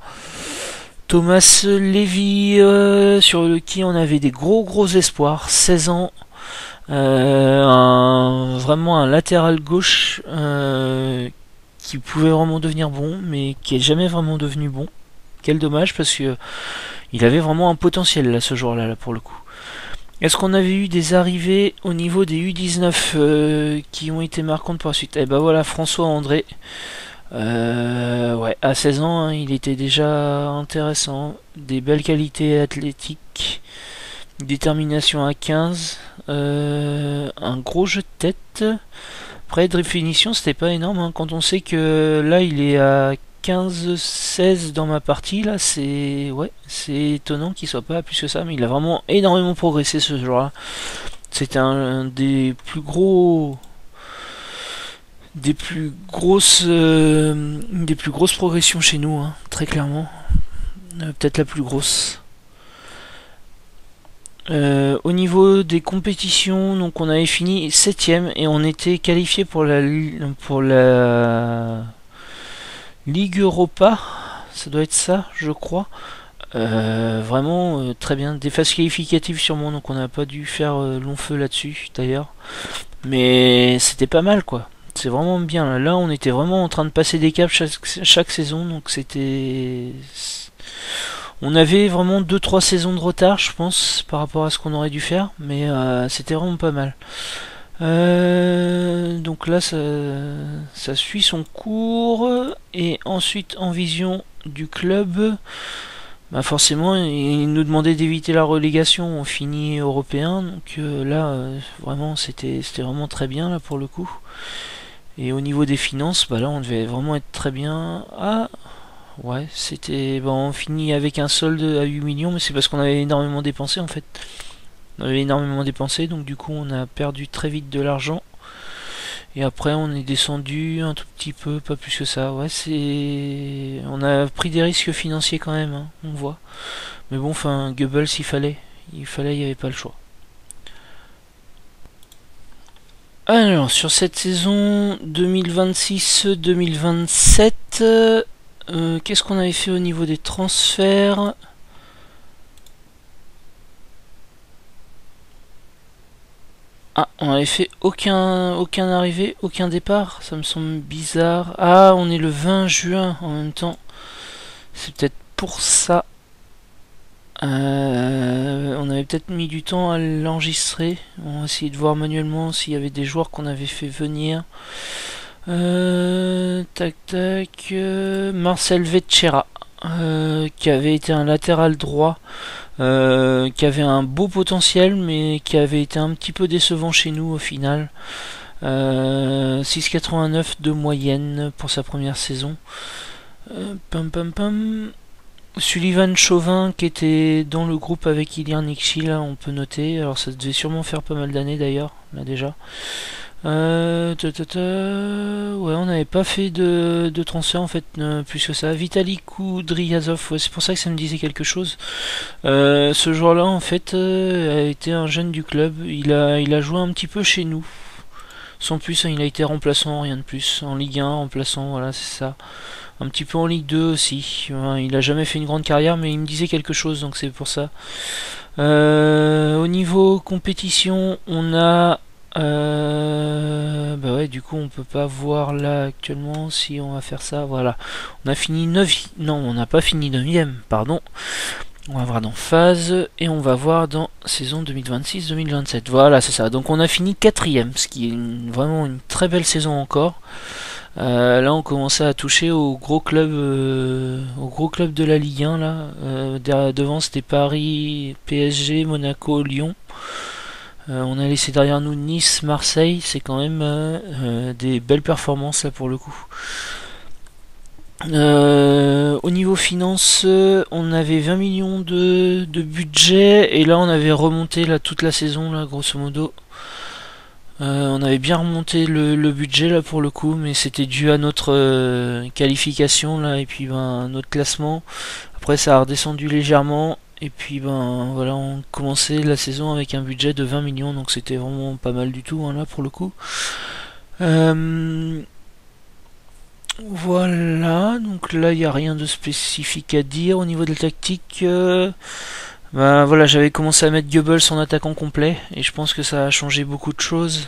Thomas Levy, sur qui on avait des gros espoirs, 16 ans, vraiment un latéral gauche qui pouvait vraiment devenir bon, mais qui est jamais vraiment devenu bon. Quel dommage, parce que il avait vraiment un potentiel là ce jour-là là, pour le coup. Est-ce qu'on avait eu des arrivées au niveau des U19 qui ont été marquantes par la suite? Eh ben voilà, François André. Ouais, à 16 ans, hein, il était déjà intéressant. Des belles qualités athlétiques, détermination à 15, un gros jeu de tête. Après, dribble finition, c'était pas énorme, hein, quand on sait que là, il est à 15-16 dans ma partie. Là, c'est ouais, c'est étonnant qu'il soit pas à plus que ça, mais il a vraiment énormément progressé ce joueur-là. C'était un des plus grosses progressions chez nous, hein, très clairement. Peut-être la plus grosse. Au niveau des compétitions, donc on avait fini 7ème et on était qualifié pour la Ligue Europa, ça doit être ça, je crois. Vraiment très bien. Des phases qualificatives sûrement, donc on n'a pas dû faire long feu là-dessus d'ailleurs. Mais c'était pas mal quoi. C'est vraiment bien. Là, on était vraiment en train de passer des caps chaque saison, donc c'était. On avait vraiment 2-3 saisons de retard, je pense, par rapport à ce qu'on aurait dû faire, mais c'était vraiment pas mal. Donc là, ça suit son cours, et ensuite en vision du club, bah forcément, il nous demandait d'éviter la relégation. On finit européen, donc là, vraiment, c'était vraiment très bien là pour le coup. Et au niveau des finances, bah là, on devait vraiment être très bien. Ah, ouais, c'était. Bon, on finit avec un solde à 8 millions, mais c'est parce qu'on avait énormément dépensé en fait. On avait énormément dépensé, donc du coup, on a perdu très vite de l'argent. Et après, on est descendu un tout petit peu, pas plus que ça. Ouais, c'est. On a pris des risques financiers quand même, hein, on voit. Mais bon, enfin, Goebbels, il n'y avait pas le choix. Alors, sur cette saison 2026-2027, qu'est-ce qu'on avait fait au niveau des transferts? Ah, on avait fait aucun arrivé, aucun départ, ça me semble bizarre. Ah, on est le 20 juin en même temps. C'est peut-être pour ça. On avait peut-être mis du temps à l'enregistrer. On va essayer de voir manuellement s'il y avait des joueurs qu'on avait fait venir. Tac tac. Marcel Vetchera, qui avait été un latéral droit, qui avait un beau potentiel, mais qui avait été un petit peu décevant chez nous au final. 6,89 de moyenne pour sa première saison. Pam pam pam. Sullivan Chauvin, qui était dans le groupe avec Ilir Nikshi, là on peut noter. Alors ça devait sûrement faire pas mal d'années d'ailleurs, là déjà. Ouais, on n'avait pas fait de transfert en fait, plus que ça. Vitali Koudriazov, ouais, c'est pour ça que ça me disait quelque chose. Ce joueur-là en fait a été un jeune du club. Il a joué un petit peu chez nous. Sans plus, hein, il a été remplaçant, rien de plus. En Ligue 1, remplaçant, voilà, c'est ça. Un petit peu en Ligue 2 aussi. Il a jamais fait une grande carrière, mais il me disait quelque chose, donc c'est pour ça. Au niveau compétition, on a. Bah ouais, du coup, on peut pas voir là actuellement si on va faire ça. Voilà. On a fini 9. Non, on n'a pas fini 9ème, pardon. On va voir dans phase et on va voir dans saison 2026-2027. Voilà, c'est ça. Donc on a fini 4ème, ce qui est vraiment une très belle saison encore. Là, on commençait à toucher au gros club de la Ligue 1. Là, devant, c'était Paris, PSG, Monaco, Lyon. On a laissé derrière nous Nice, Marseille. C'est quand même des belles performances là pour le coup. Au niveau finance, on avait 20 millions de budget et là on avait remonté là toute la saison là grosso modo. On avait bien remonté le budget là pour le coup, mais c'était dû à notre qualification là et puis notre classement. Après ça a redescendu légèrement et puis voilà, on commençait la saison avec un budget de 20 millions, donc c'était vraiment pas mal du tout hein, là pour le coup. Voilà, donc là il n'y a rien de spécifique à dire au niveau de la tactique. Voilà, j'avais commencé à mettre Goebbels en attaquant complet et je pense que ça a changé beaucoup de choses.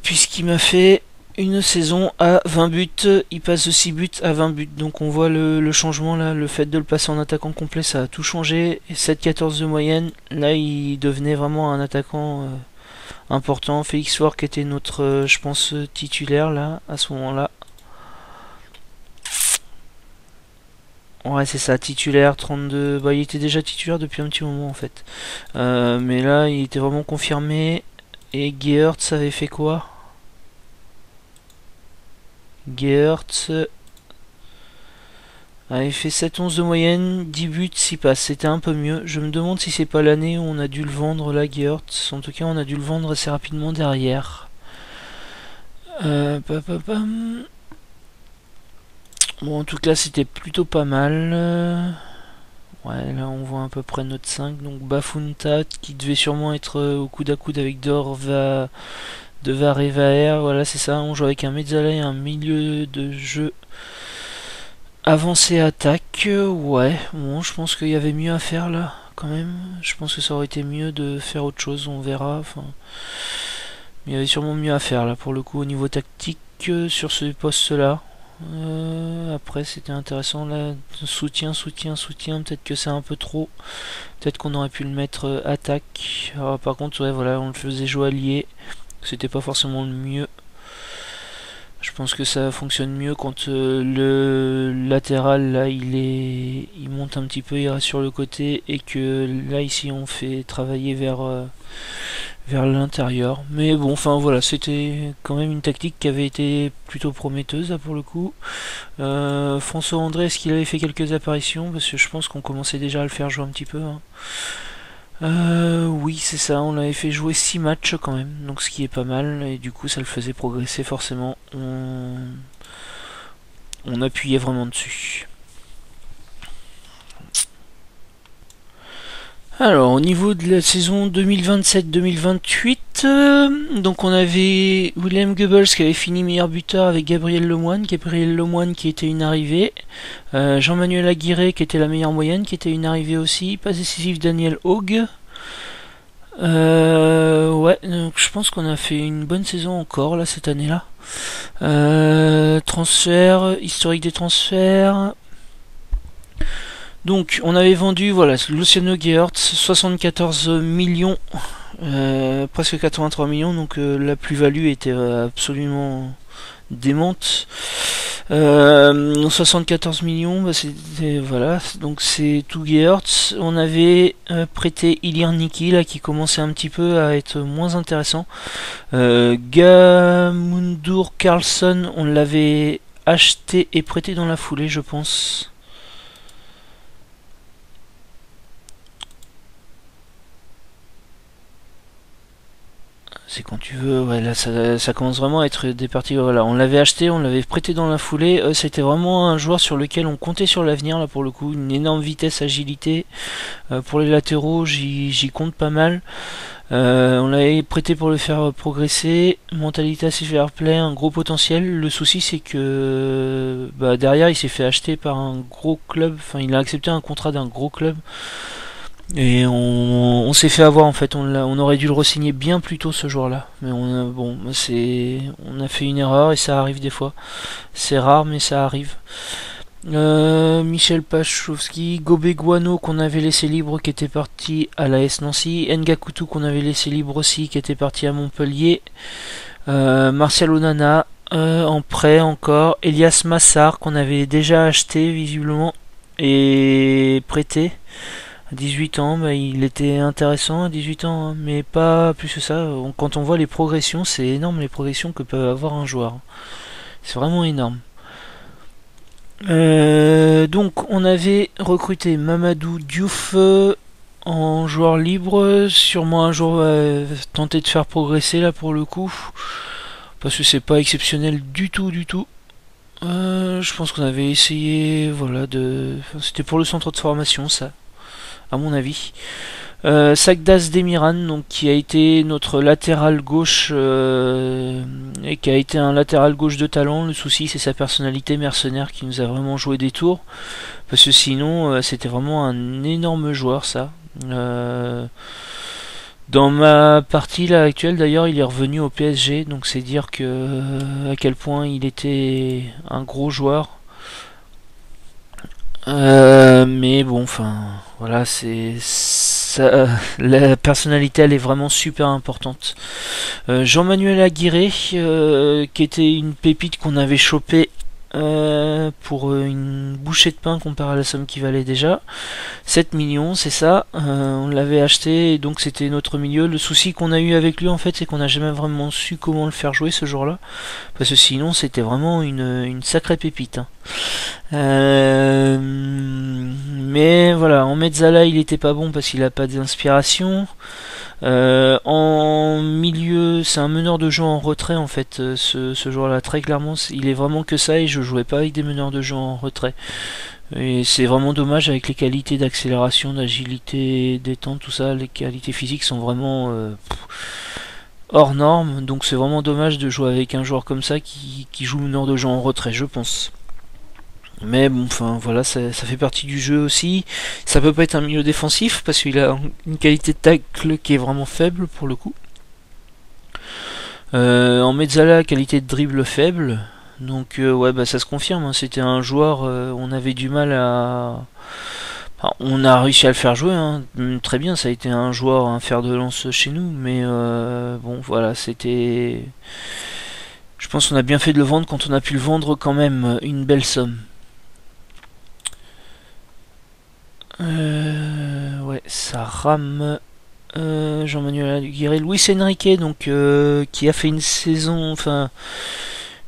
Puisqu'il m'a fait une saison à 20 buts, il passe de 6 buts à 20 buts. Donc on voit le changement là, le fait de le passer en attaquant complet, ça a tout changé. Et 7-14 de moyenne, là il devenait vraiment un attaquant important. Félix Faure qui était notre, je pense, titulaire là, à ce moment-là. Ouais, c'est ça, titulaire, 32. Bah, il était déjà titulaire depuis un petit moment en fait. Mais là, il était vraiment confirmé. Et Geertz avait fait quoi? Geertz avait fait 7-11 de moyenne, 10 buts, 6 passes. C'était un peu mieux. Je me demande si c'est pas l'année où on a dû le vendre là, Geertz. En tout cas, on a dû le vendre assez rapidement derrière. Bon, en tout cas, c'était plutôt pas mal. Ouais, là, on voit à peu près notre 5. Donc, Bafunta, qui devait sûrement être au coude à coude avec De Vaer. Voilà, c'est ça. On joue avec un Mezzala et un milieu de jeu avancé attaque. Ouais, bon, je pense qu'il y avait mieux à faire là, quand même. Je pense que ça aurait été mieux de faire autre chose, on verra. Enfin, il y avait sûrement mieux à faire là, pour le coup, au niveau tactique, sur ce poste-là. Après c'était intéressant là, soutien, peut-être que c'est un peu trop, peut-être qu'on aurait pu le mettre attaque. Alors, par contre ouais voilà, on le faisait jouer allié, c'était pas forcément le mieux. Je pense que ça fonctionne mieux quand le latéral là il monte un petit peu, il reste sur le côté, et que là ici on fait travailler vers l'intérieur. Mais bon, enfin voilà, c'était quand même une tactique qui avait été plutôt prometteuse là, pour le coup. François André, est-ce qu'il avait fait quelques apparitions? Parce que je pense qu'on commençait déjà à le faire jouer un petit peu. Hein. Oui, c'est ça, on l'avait fait jouer 6 matchs quand même, donc ce qui est pas mal, et du coup ça le faisait progresser forcément. On appuyait vraiment dessus. Alors, au niveau de la saison 2027-2028, donc on avait William Goebbels qui avait fini meilleur buteur avec Gabriel Lemoine qui était une arrivée, Jean-Manuel Aguirre qui était la meilleure moyenne, qui était une arrivée aussi, pas décisif Daniel Haug. Ouais, donc je pense qu'on a fait une bonne saison encore là cette année-là. Transfert, historique des transferts. Donc, on avait vendu, voilà, Luciano Geertz, 74 millions, presque 83 millions, donc la plus-value était absolument démente. 74 millions, bah c'était, voilà, donc c'est tout Geertz. On avait prêté Ilir Niki, là, qui commençait un petit peu à être moins intéressant. Gamundur Carlson, on l'avait acheté et prêté dans la foulée, je pense. C'est quand tu veux, ouais, là ça commence vraiment à être des parties, voilà, on l'avait acheté, on l'avait prêté dans la foulée, c'était vraiment un joueur sur lequel on comptait sur l'avenir, là pour le coup, une énorme vitesse, agilité, pour les latéraux j'y compte pas mal, on l'avait prêté pour le faire progresser, mentalité assez fair play, un gros potentiel. Le souci c'est que bah, derrière il s'est fait acheter par un gros club, enfin il a accepté un contrat d'un gros club. Et on s'est fait avoir en fait, on aurait dû le re-signer bien plus tôt ce jour-là. Mais bon, on a fait une erreur et ça arrive des fois. C'est rare mais ça arrive. Michel Pachowski, Gobé Guano qu'on avait laissé libre qui était parti à l'AS Nancy, Ngakutu qu'on avait laissé libre aussi qui était parti à Montpellier, Martial Onana en prêt encore, Elias Massar qu'on avait déjà acheté visiblement et prêté. À 18 ans, bah, il était intéressant à 18 ans, hein, mais pas plus que ça. Quand on voit les progressions, c'est énorme les progressions que peut avoir un joueur. C'est vraiment énorme. Donc on avait recruté Mamadou Diouf en joueur libre, sûrement un jour tenter de faire progresser là pour le coup, parce que c'est pas exceptionnel du tout. Je pense qu'on avait essayé, voilà, c'était pour le centre de formation ça. À mon avis. Sagdas Demiran, donc qui a été notre latéral gauche et qui a été un latéral gauche de talent. Le souci c'est sa personnalité mercenaire qui nous a vraiment joué des tours, parce que sinon c'était vraiment un énorme joueur ça. Dans ma partie là actuelle d'ailleurs il est revenu au PSG, donc c'est dire que à quel point il était un gros joueur. Mais bon, enfin, voilà, la personnalité elle est vraiment super importante. Jean-Manuel Aguirre, qui était une pépite qu'on avait chopé pour une bouchée de pain comparé à la somme qui valait déjà 7 millions, c'est ça. On l'avait acheté et donc c'était notre milieu. Le souci qu'on a eu avec lui en fait, c'est qu'on n'a jamais vraiment su comment le faire jouer ce jour-là, parce que sinon c'était vraiment une sacrée pépite, hein. Mais voilà, en Mezzala il était pas bon parce qu'il a pas d'inspiration. En milieu, c'est un meneur de jeu en retrait en fait, ce joueur-là, très clairement, il est vraiment que ça et je jouais pas avec des meneurs de jeu en retrait. Et c'est vraiment dommage avec les qualités d'accélération, d'agilité, détente, tout ça, les qualités physiques sont vraiment hors normes, donc c'est vraiment dommage de jouer avec un joueur comme ça qui joue meneur de jeu en retrait, je pense. Mais bon, enfin voilà, ça fait partie du jeu aussi. Ça peut pas être un milieu défensif parce qu'il a une qualité de tacle qui est vraiment faible pour le coup. En Mezzala, qualité de dribble faible. Donc ouais, bah ça se confirme, hein. C'était un joueur, on avait du mal à... Enfin, on a réussi à le faire jouer, hein. Très bien, ça a été un joueur, un fer de lance chez nous. Mais bon, voilà, c'était... Je pense qu'on a bien fait de le vendre quand on a pu le vendre quand même une belle somme. Ouais, ça rame. Jean-Manuel Aguirre, Luis Enrique, donc qui a fait une saison, enfin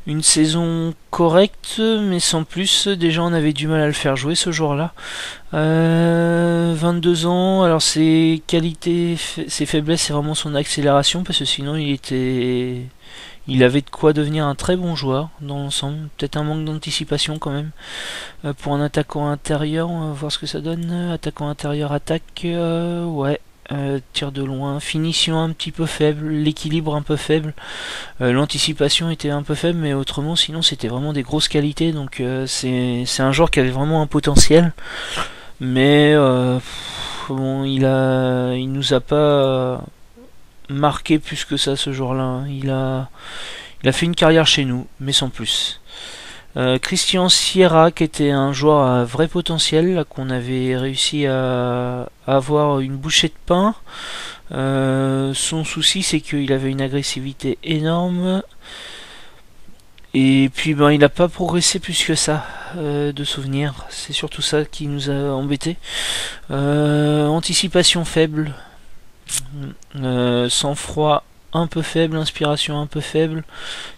une saison correcte, mais sans plus. Déjà, on avait du mal à le faire jouer ce jour-là. 22 ans. Alors ses qualités, ses faiblesses, c'est vraiment son accélération, parce que sinon il avait de quoi devenir un très bon joueur dans l'ensemble. Peut-être un manque d'anticipation quand même. Pour un attaquant intérieur, on va voir ce que ça donne. Attaquant intérieur, attaque, ouais. Tir de loin, finition un petit peu faible, l'équilibre un peu faible, l'anticipation était un peu faible, mais autrement sinon c'était vraiment des grosses qualités. Donc c'est un joueur qui avait vraiment un potentiel, mais bon, il nous a pas marqué plus que ça ce jour-là, hein. Il a fait une carrière chez nous, mais sans plus. Christian Sierra, qui était un joueur à vrai potentiel, qu'on avait réussi à avoir une bouchée de pain. Son souci, c'est qu'il avait une agressivité énorme. Et puis, ben, il n'a pas progressé plus que ça, de souvenir. C'est surtout ça qui nous a embêtés. Anticipation faible. Sang-froid un peu faible, inspiration un peu faible,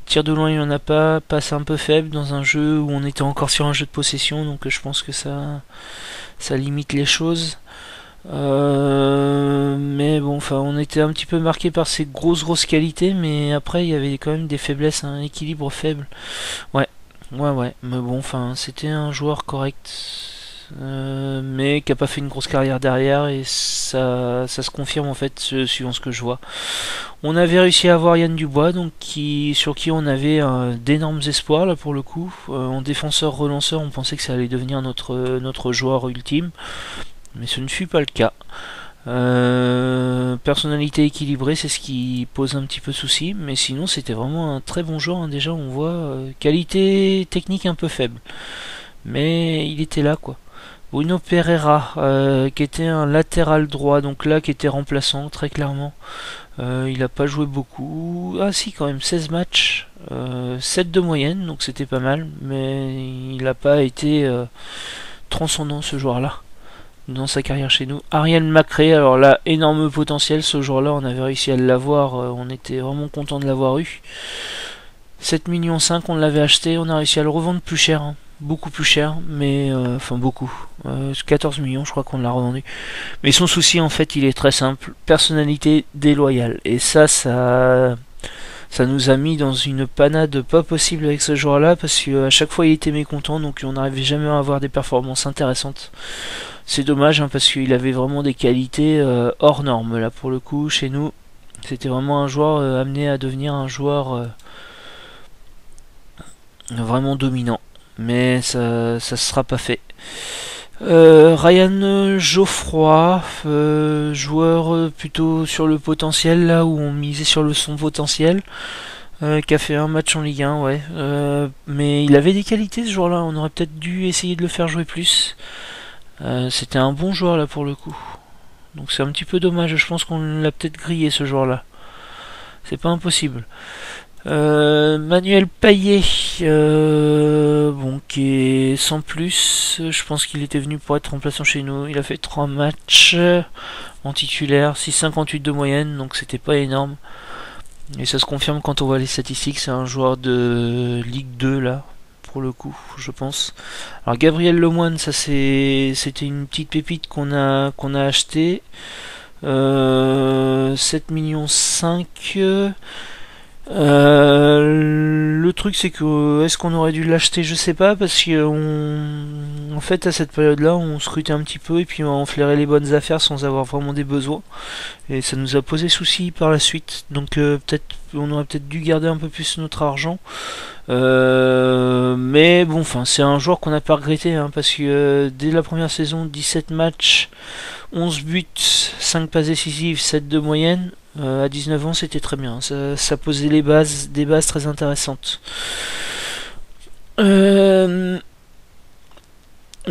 tir de loin il n'y en a pas, passe un peu faible dans un jeu où on était encore sur un jeu de possession, donc je pense que ça limite les choses. Mais bon, enfin on était un petit peu marqué par ces grosses qualités, mais après il y avait quand même des faiblesses, un équilibre faible. Ouais, mais bon, enfin c'était un joueur correct. Mais qui a pas fait une grosse carrière derrière, et ça se confirme en fait suivant ce que je vois. On avait réussi à avoir Yann Dubois, donc sur qui on avait d'énormes espoirs là pour le coup. En défenseur relanceur, on pensait que ça allait devenir notre joueur ultime, mais ce ne fut pas le cas. Personnalité équilibrée, c'est ce qui pose un petit peu de souci, mais sinon c'était vraiment un très bon joueur, hein. Déjà on voit qualité technique un peu faible, mais il était là quoi. Bruno Pereira, qui était un latéral droit, donc là qui était remplaçant très clairement. Il a pas joué beaucoup. Ah si, quand même 16 matchs, 7 de moyenne, donc c'était pas mal, mais il n'a pas été transcendant ce joueur-là dans sa carrière chez nous. Ariel Macré, alors là, énorme potentiel ce jour-là, on avait réussi à l'avoir, on était vraiment content de l'avoir eu. 7,5 millions, on l'avait acheté, on a réussi à le revendre plus cher, hein. Beaucoup plus cher, mais enfin beaucoup. 14 millions, je crois qu'on l'a revendu. Mais son souci, en fait, il est très simple. Personnalité déloyale. Et ça nous a mis dans une panade pas possible avec ce joueur-là, parce qu'à chaque fois, il était mécontent, donc on n'arrivait jamais à avoir des performances intéressantes. C'est dommage, hein, parce qu'il avait vraiment des qualités hors normes, là, pour le coup, chez nous. C'était vraiment un joueur amené à devenir un joueur vraiment dominant. Mais ça se sera pas fait. Ryan Geoffroy, joueur plutôt sur le potentiel, là où on misait sur son potentiel, qui a fait un match en Ligue 1, ouais. Mais il avait des qualités ce jour-là, on aurait peut-être dû essayer de le faire jouer plus. C'était un bon joueur là pour le coup. Donc c'est un petit peu dommage, je pense qu'on l'a peut-être grillé ce joueur-là. C'est pas impossible. Manuel Payet, bon, qui est sans plus. Je pense qu'il était venu pour être remplaçant chez nous. Il a fait 3 matchs en titulaire, 6,58 de moyenne, donc c'était pas énorme. Et ça se confirme quand on voit les statistiques. C'est un joueur de Ligue 2 là, pour le coup, je pense. Alors Gabriel Lemoine, ça c'était une petite pépite qu'on a acheté. 7 millions 5. Le truc c'est que est-ce qu'on aurait dû l'acheter, je sais pas, parce que en fait à cette période là on scrutait un petit peu et puis on flairait les bonnes affaires sans avoir vraiment des besoins et ça nous a posé souci par la suite, donc peut-être on aurait peut-être dû garder un peu plus notre argent, mais bon, enfin c'est un joueur qu'on n'a pas regretté, hein, parce que dès la première saison, 17 matchs, 11 buts, 5 passes décisives, 7 de moyenne. À 19 ans, c'était très bien. Ça posait des bases très intéressantes. Mais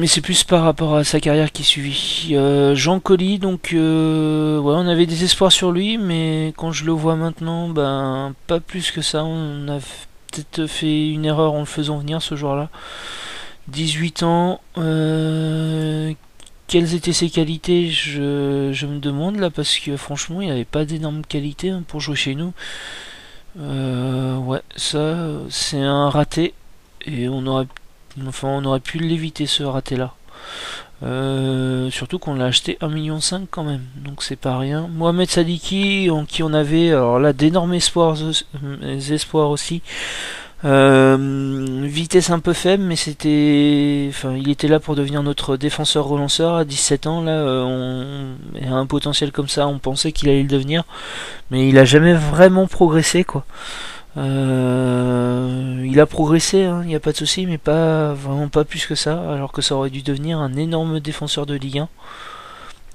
c'est plus par rapport à sa carrière qui suivit. Jean Colli, donc ouais, on avait des espoirs sur lui, mais quand je le vois maintenant, ben pas plus que ça. On a peut-être fait une erreur en le faisant venir, ce joueur-là. 18 ans. Quelles étaient ses qualités, je me demande là, parce que franchement il n'avait pas d'énormes qualités, hein, pour jouer chez nous. Ouais, ça c'est un raté et on aurait pu l'éviter, ce raté là. Surtout qu'on l'a acheté 1,5 million quand même, donc c'est pas rien. Mohamed Sadiki, en qui on avait alors là d'énormes espoirs aussi. Vitesse un peu faible, mais il était là pour devenir notre défenseur relanceur à 17 ans. Là, et un potentiel comme ça, on pensait qu'il allait le devenir, mais il a jamais vraiment progressé, quoi. Il a progressé, hein, il n'y a pas de souci, mais vraiment pas plus que ça, alors que ça aurait dû devenir un énorme défenseur de Ligue 1.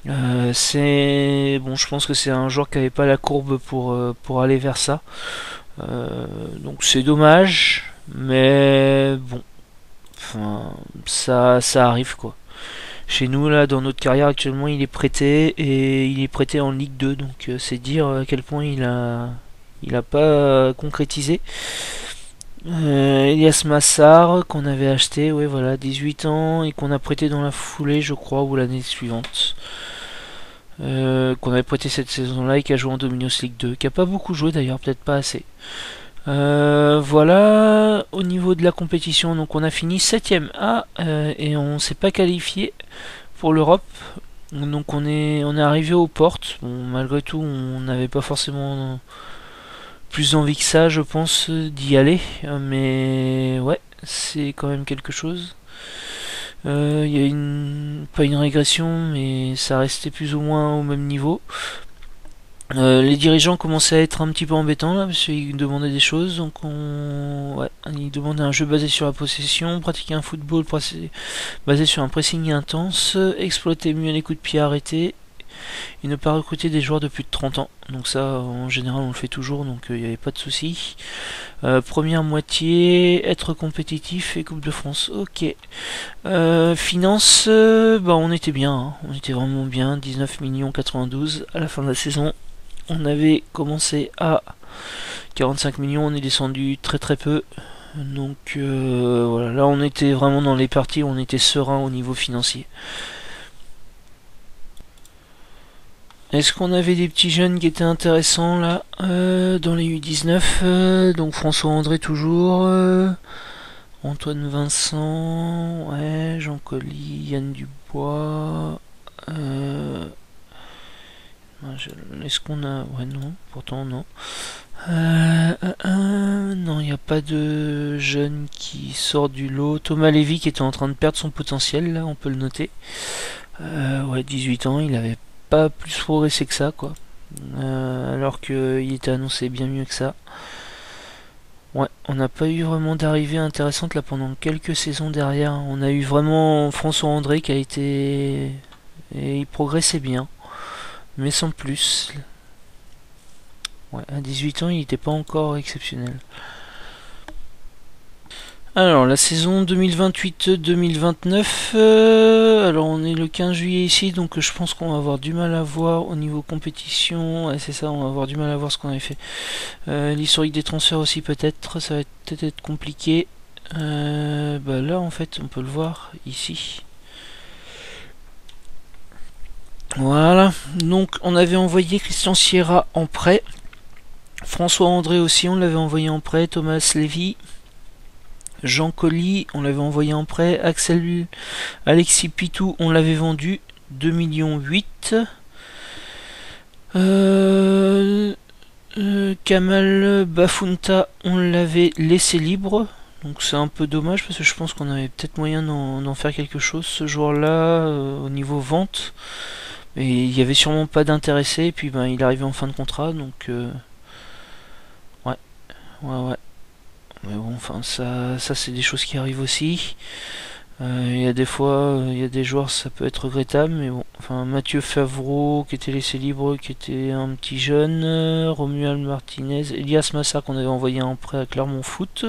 Bon, je pense que c'est un joueur qui avait pas la courbe pour aller vers ça. Donc c'est dommage, mais bon, enfin ça arrive, quoi. Chez nous là, dans notre carrière actuellement, il est prêté et il est prêté en Ligue 2, donc c'est dire à quel point il a pas concrétisé. Elias Massar qu'on avait acheté, ouais voilà, 18 ans, et qu'on a prêté dans la foulée, je crois, ou l'année suivante. Qu'on avait prêté cette saison-là et qui a joué en Dominios League 2, qui a pas beaucoup joué d'ailleurs, peut-être pas assez. Voilà, au niveau de la compétition, donc on a fini 7ème A, et on s'est pas qualifié pour l'Europe. Donc on est arrivé aux portes. Bon, malgré tout, on n'avait pas forcément plus envie que ça, je pense, d'y aller, mais ouais, c'est quand même quelque chose. Il y a pas une régression, mais ça restait plus ou moins au même niveau. Les dirigeants commençaient à être un petit peu embêtants là, parce qu'ils demandaient des choses. Donc ils demandaient un jeu basé sur la possession, pratiquer un football basé sur un pressing intense, exploiter mieux les coups de pied arrêtés, et ne pas recruter des joueurs de plus de 30 ans. Donc ça, en général, on le fait toujours, donc il n'y avait pas de souci. Première moitié, être compétitif et Coupe de France. Ok. Finance, on était bien, hein. On était vraiment bien. 19 millions 92 à la fin de la saison. On avait commencé à 45 millions, on est descendu très très peu. Donc voilà, là on était vraiment dans les parties où on était serein au niveau financier. Est-ce qu'on avait des petits jeunes qui étaient intéressants là, dans les U19? Donc François André toujours, Antoine Vincent, ouais, Jean Colli, Yann Dubois. Est-ce qu'on a... Ouais, non, pourtant non. Non, il n'y a pas de jeune qui sort du lot. Thomas Lévy qui était en train de perdre son potentiel, là, on peut le noter. Ouais, 18 ans, il avait pas plus progressé que ça, quoi. Alors qu'il était annoncé bien mieux que ça. Ouais, on n'a pas eu vraiment d'arrivée intéressante là pendant quelques saisons derrière. On a eu vraiment François André qui a été... Et il progressait bien, mais sans plus. Ouais, à 18 ans, il n'était pas encore exceptionnel. Alors, la saison 2028-2029, alors on est le 15 juillet ici, donc je pense qu'on va avoir du mal à voir au niveau compétition. Ouais, c'est ça, on va avoir du mal à voir ce qu'on avait fait. L'historique des transferts aussi peut-être, ça va peut-être être compliqué. Bah là en fait on peut le voir ici. Voilà, donc on avait envoyé Christian Sierra en prêt. François André aussi on l'avait envoyé en prêt. Thomas Lévy. Jean Colli, on l'avait envoyé en prêt. Alexis Pitou, on l'avait vendu 2,8 millions. Kamal Bafunta, on l'avait laissé libre. Donc c'est un peu dommage parce que je pense qu'on avait peut-être moyen d'en faire quelque chose ce jour-là au niveau vente. Mais il n'y avait sûrement pas d'intéressé. Et puis ben, il arrivait en fin de contrat. Donc ouais. Mais bon, enfin, ça c'est des choses qui arrivent aussi. Il y a des fois, il y a des joueurs, ça peut être regrettable, mais bon. Enfin, Mathieu Favreau, qui était laissé libre, qui était un petit jeune. Romuald Martinez, Elias Massa, qu'on avait envoyé en prêt à Clermont Foot,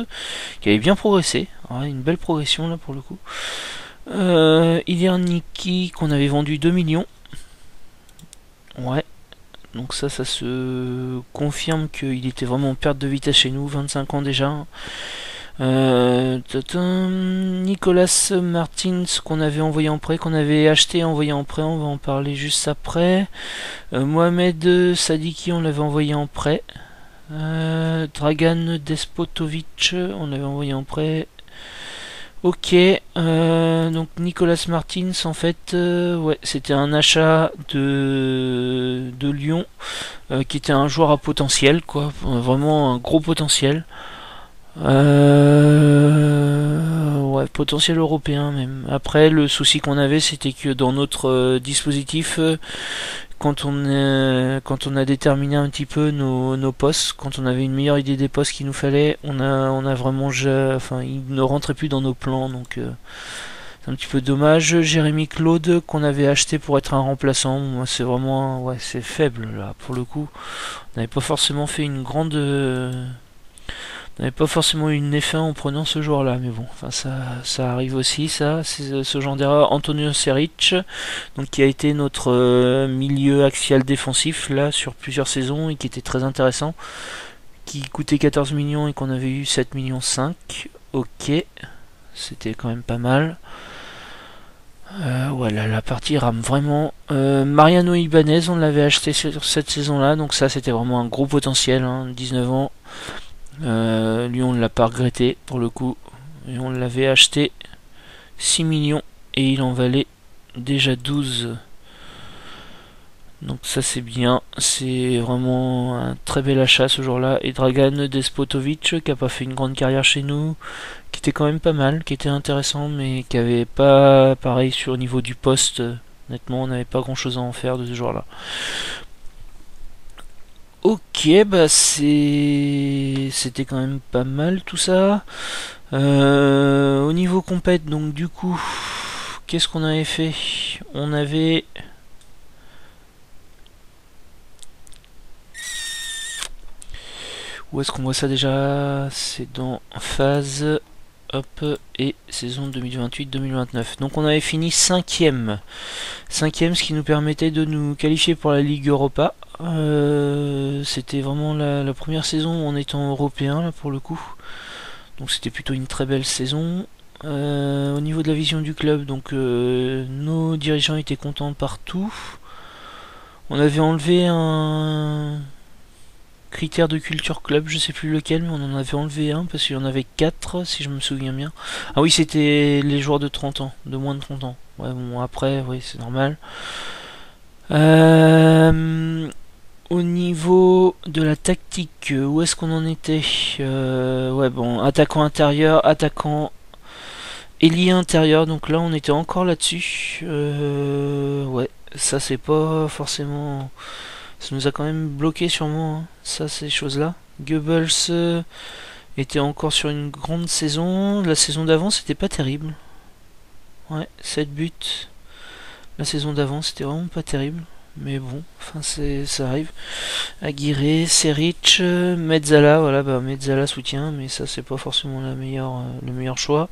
qui avait bien progressé. Ouais, une belle progression, là, pour le coup. Ilir Niki, qu'on avait vendu 2 millions. Ouais. Donc ça se confirme qu'il était vraiment en perte de vitesse chez nous, 25 ans déjà. Nicolas Martins qu'on avait envoyé en prêt, qu'on avait acheté et envoyé en prêt, on va en parler juste après. Mohamed Sadiki, on l'avait envoyé en prêt. Dragan Despotovic, on l'avait envoyé en prêt. Ok, donc Nicolas Martins, en fait, ouais, c'était un achat de Lyon, qui était un joueur à potentiel, quoi, vraiment un gros potentiel. Ouais, potentiel européen même. Après, le souci qu'on avait, c'était que dans notre dispositif, quand on a déterminé un petit peu nos postes, quand on avait une meilleure idée des postes qu'il nous fallait, on a vraiment, enfin, il ne rentrait plus dans nos plans, donc c'est un petit peu dommage. Jérémy Claude qu'on avait acheté pour être un remplaçant, moi c'est vraiment, ouais, c'est faible là pour le coup. On n'avait pas forcément fait une grande on n'avait pas forcément eu une F1 en prenant ce joueur-là, mais bon, enfin ça arrive aussi, ça. C'est ce genre d'erreur. Antonio Seric, donc qui a été notre milieu axial défensif là sur plusieurs saisons et qui était très intéressant, qui coûtait 14 millions et qu'on avait eu 7 millions 5. Ok, c'était quand même pas mal. Voilà, la partie rame vraiment. Mariano Ibanez, on l'avait acheté sur cette saison-là, donc ça c'était vraiment un gros potentiel, hein, 19 ans. Lui on ne l'a pas regretté pour le coup et on l'avait acheté 6 millions et il en valait déjà 12, donc ça c'est bien, c'est vraiment un très bel achat ce jour là. Et Dragan Despotovic qui a pas fait une grande carrière chez nous, qui était quand même pas mal, qui était intéressant mais qui avait pas pareil sur le niveau du poste, honnêtement on n'avait pas grand chose à en faire de ce jour là. Ok, bah c'était quand même pas mal tout ça. Au niveau compète, donc du coup, qu'est-ce qu'on avait fait? On avait où est-ce qu'on voit ça déjà? C'est dans phase hop et saison 2028-2029. Donc on avait fini 5ème. 5ème, ce qui nous permettait de nous qualifier pour la Ligue Europa. C'était vraiment la première saison en étant européen là pour le coup. Donc c'était plutôt une très belle saison. Au niveau de la vision du club, donc nos dirigeants étaient contents partout. On avait enlevé un critère de culture club, je sais plus lequel, mais on en avait enlevé un parce qu'il y en avait 4 si je me souviens bien. Ah oui, c'était les joueurs de 30 ans, de moins de 30 ans. Ouais, bon, après, oui, c'est normal. Au niveau de la tactique, où est-ce qu'on en était? Ouais, bon, attaquant intérieur, attaquant ailier intérieur, donc là on était encore là-dessus. Ouais, ça c'est pas forcément... Ça nous a quand même bloqué sûrement, hein, ça, ces choses-là. Goebbels était encore sur une grande saison. La saison d'avant, c'était pas terrible. Ouais, 7 buts. La saison d'avant, c'était vraiment pas terrible. mais bon, enfin ça arrive. Aguirre, Seric, Mezzala, voilà, bah Mezzala soutient, mais ça c'est pas forcément le meilleur choix.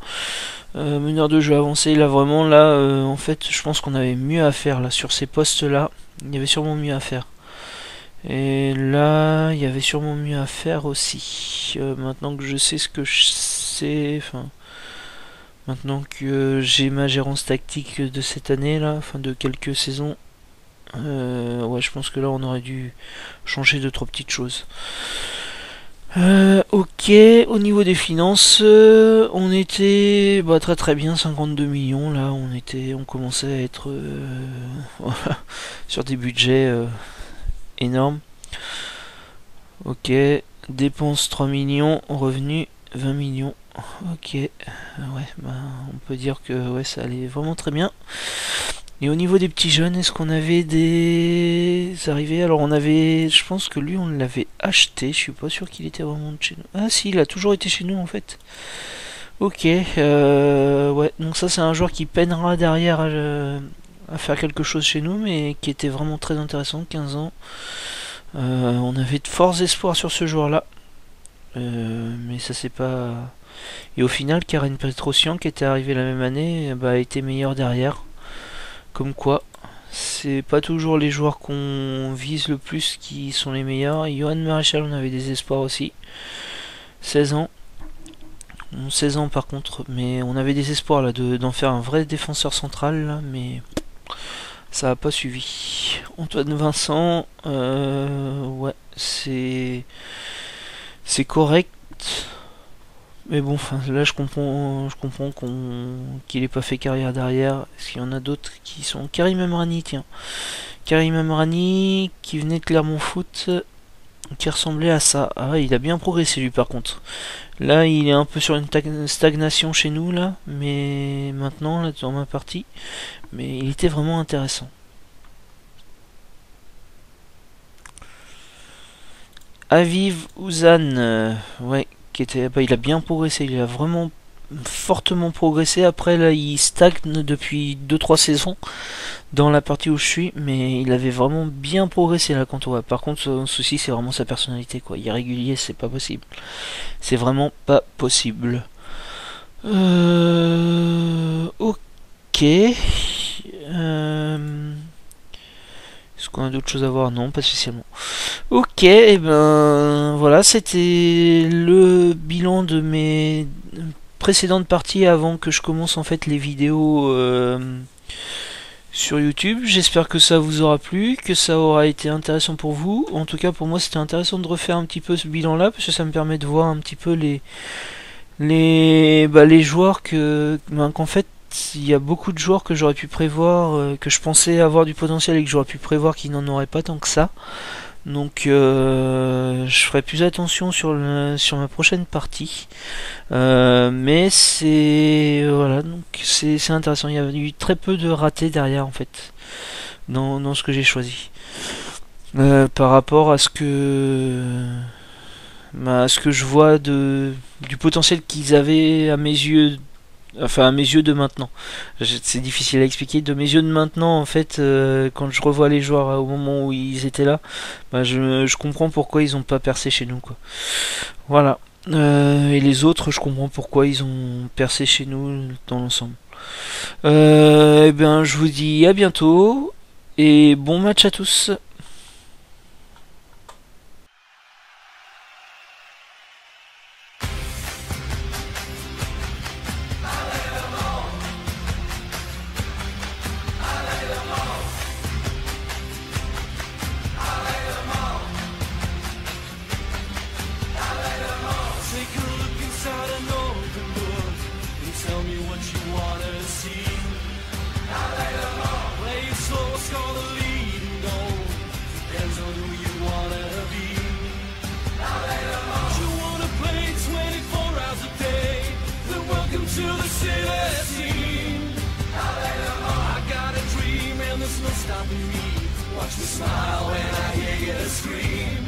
Meneur de jeu avancé, là vraiment, là, en fait, je pense qu'on avait mieux à faire, là, sur ces postes-là, il y avait sûrement mieux à faire. Et là, il y avait sûrement mieux à faire aussi. Maintenant que je sais ce que je sais, enfin, maintenant que j'ai ma gérance tactique de cette année, là, enfin de quelques saisons, ouais, je pense que là, on aurait dû changer 2-3 petites choses. Ok, au niveau des finances, on était très très bien, 52 millions, là, on commençait à être voilà, sur des budgets énormes. Ok, dépenses 3 millions, revenus 20 millions. Ok, ouais, bah, on peut dire que ouais, ça allait vraiment très bien. Et au niveau des petits jeunes, est-ce qu'on avait des arrivées? Alors on avait, je pense que lui on l'avait acheté, je suis pas sûr qu'il était vraiment de chez nous. Ah si, il a toujours été chez nous en fait. Ok, ouais, donc ça c'est un joueur qui peinera derrière à faire quelque chose chez nous, mais qui était vraiment très intéressant, 15 ans. On avait de forts espoirs sur ce joueur-là, mais ça c'est pas... Et au final, Karen Petrosian, qui était arrivé la même année, bah, a été meilleur derrière. Comme quoi, c'est pas toujours les joueurs qu'on vise le plus qui sont les meilleurs. Johan Maréchal, on avait des espoirs aussi. 16 ans. 16 ans par contre, mais on avait des espoirs là d'en faire un vrai défenseur central, là, mais ça n'a pas suivi. Antoine Vincent, ouais, c'est correct. Mais bon, là je comprends qu'il ait pas fait carrière derrière. Est-ce qu'il y en a d'autres qui sont... Karim Amrani, tiens. Karim Amrani qui venait de Clermont Foot, qui ressemblait à ça. Ah, il a bien progressé lui par contre. Là, il est un peu sur une stagnation chez nous là, mais maintenant là dans ma partie, mais il était vraiment intéressant. Aviv Ouzan, ouais, qui était, bah, il a bien progressé, il a vraiment fortement progressé. Après là, il stagne depuis 2-3 saisons dans la partie où je suis, mais il avait vraiment bien progressé là quand on voit. Par contre, son souci c'est vraiment sa personnalité, quoi. Irrégulier, c'est pas possible. C'est vraiment pas possible. Ok. Est-ce qu'on a d'autres choses à voir? Non, pas spécialement. Ok, et ben voilà, c'était le bilan de mes précédentes parties avant que je commence en fait les vidéos sur YouTube. J'espère que ça vous aura plu, que ça aura été intéressant pour vous. En tout cas, pour moi, c'était intéressant de refaire un petit peu ce bilan-là parce que ça me permet de voir un petit peu les joueurs qu'en fait il y a beaucoup de joueurs que j'aurais pu prévoir, que je pensais avoir du potentiel et que j'aurais pu prévoir qu'ils n'en auraient pas tant que ça. Donc je ferai plus attention sur ma prochaine partie. Mais c'est voilà, donc c'est intéressant. Il y a eu très peu de ratés derrière en fait dans ce que j'ai choisi. Par rapport à ce que je vois du potentiel qu'ils avaient à mes yeux. Enfin, à mes yeux de maintenant. C'est difficile à expliquer. De mes yeux de maintenant, en fait, quand je revois les joueurs au moment où ils étaient là, bah, je comprends pourquoi ils ont pas percé chez nous, quoi. Voilà. Et les autres, je comprends pourquoi ils ont percé chez nous dans l'ensemble. Eh bien, je vous dis à bientôt et bon match à tous. To the city scene. I got a dream and there's no stopping me. Watch me smile when I hear you scream.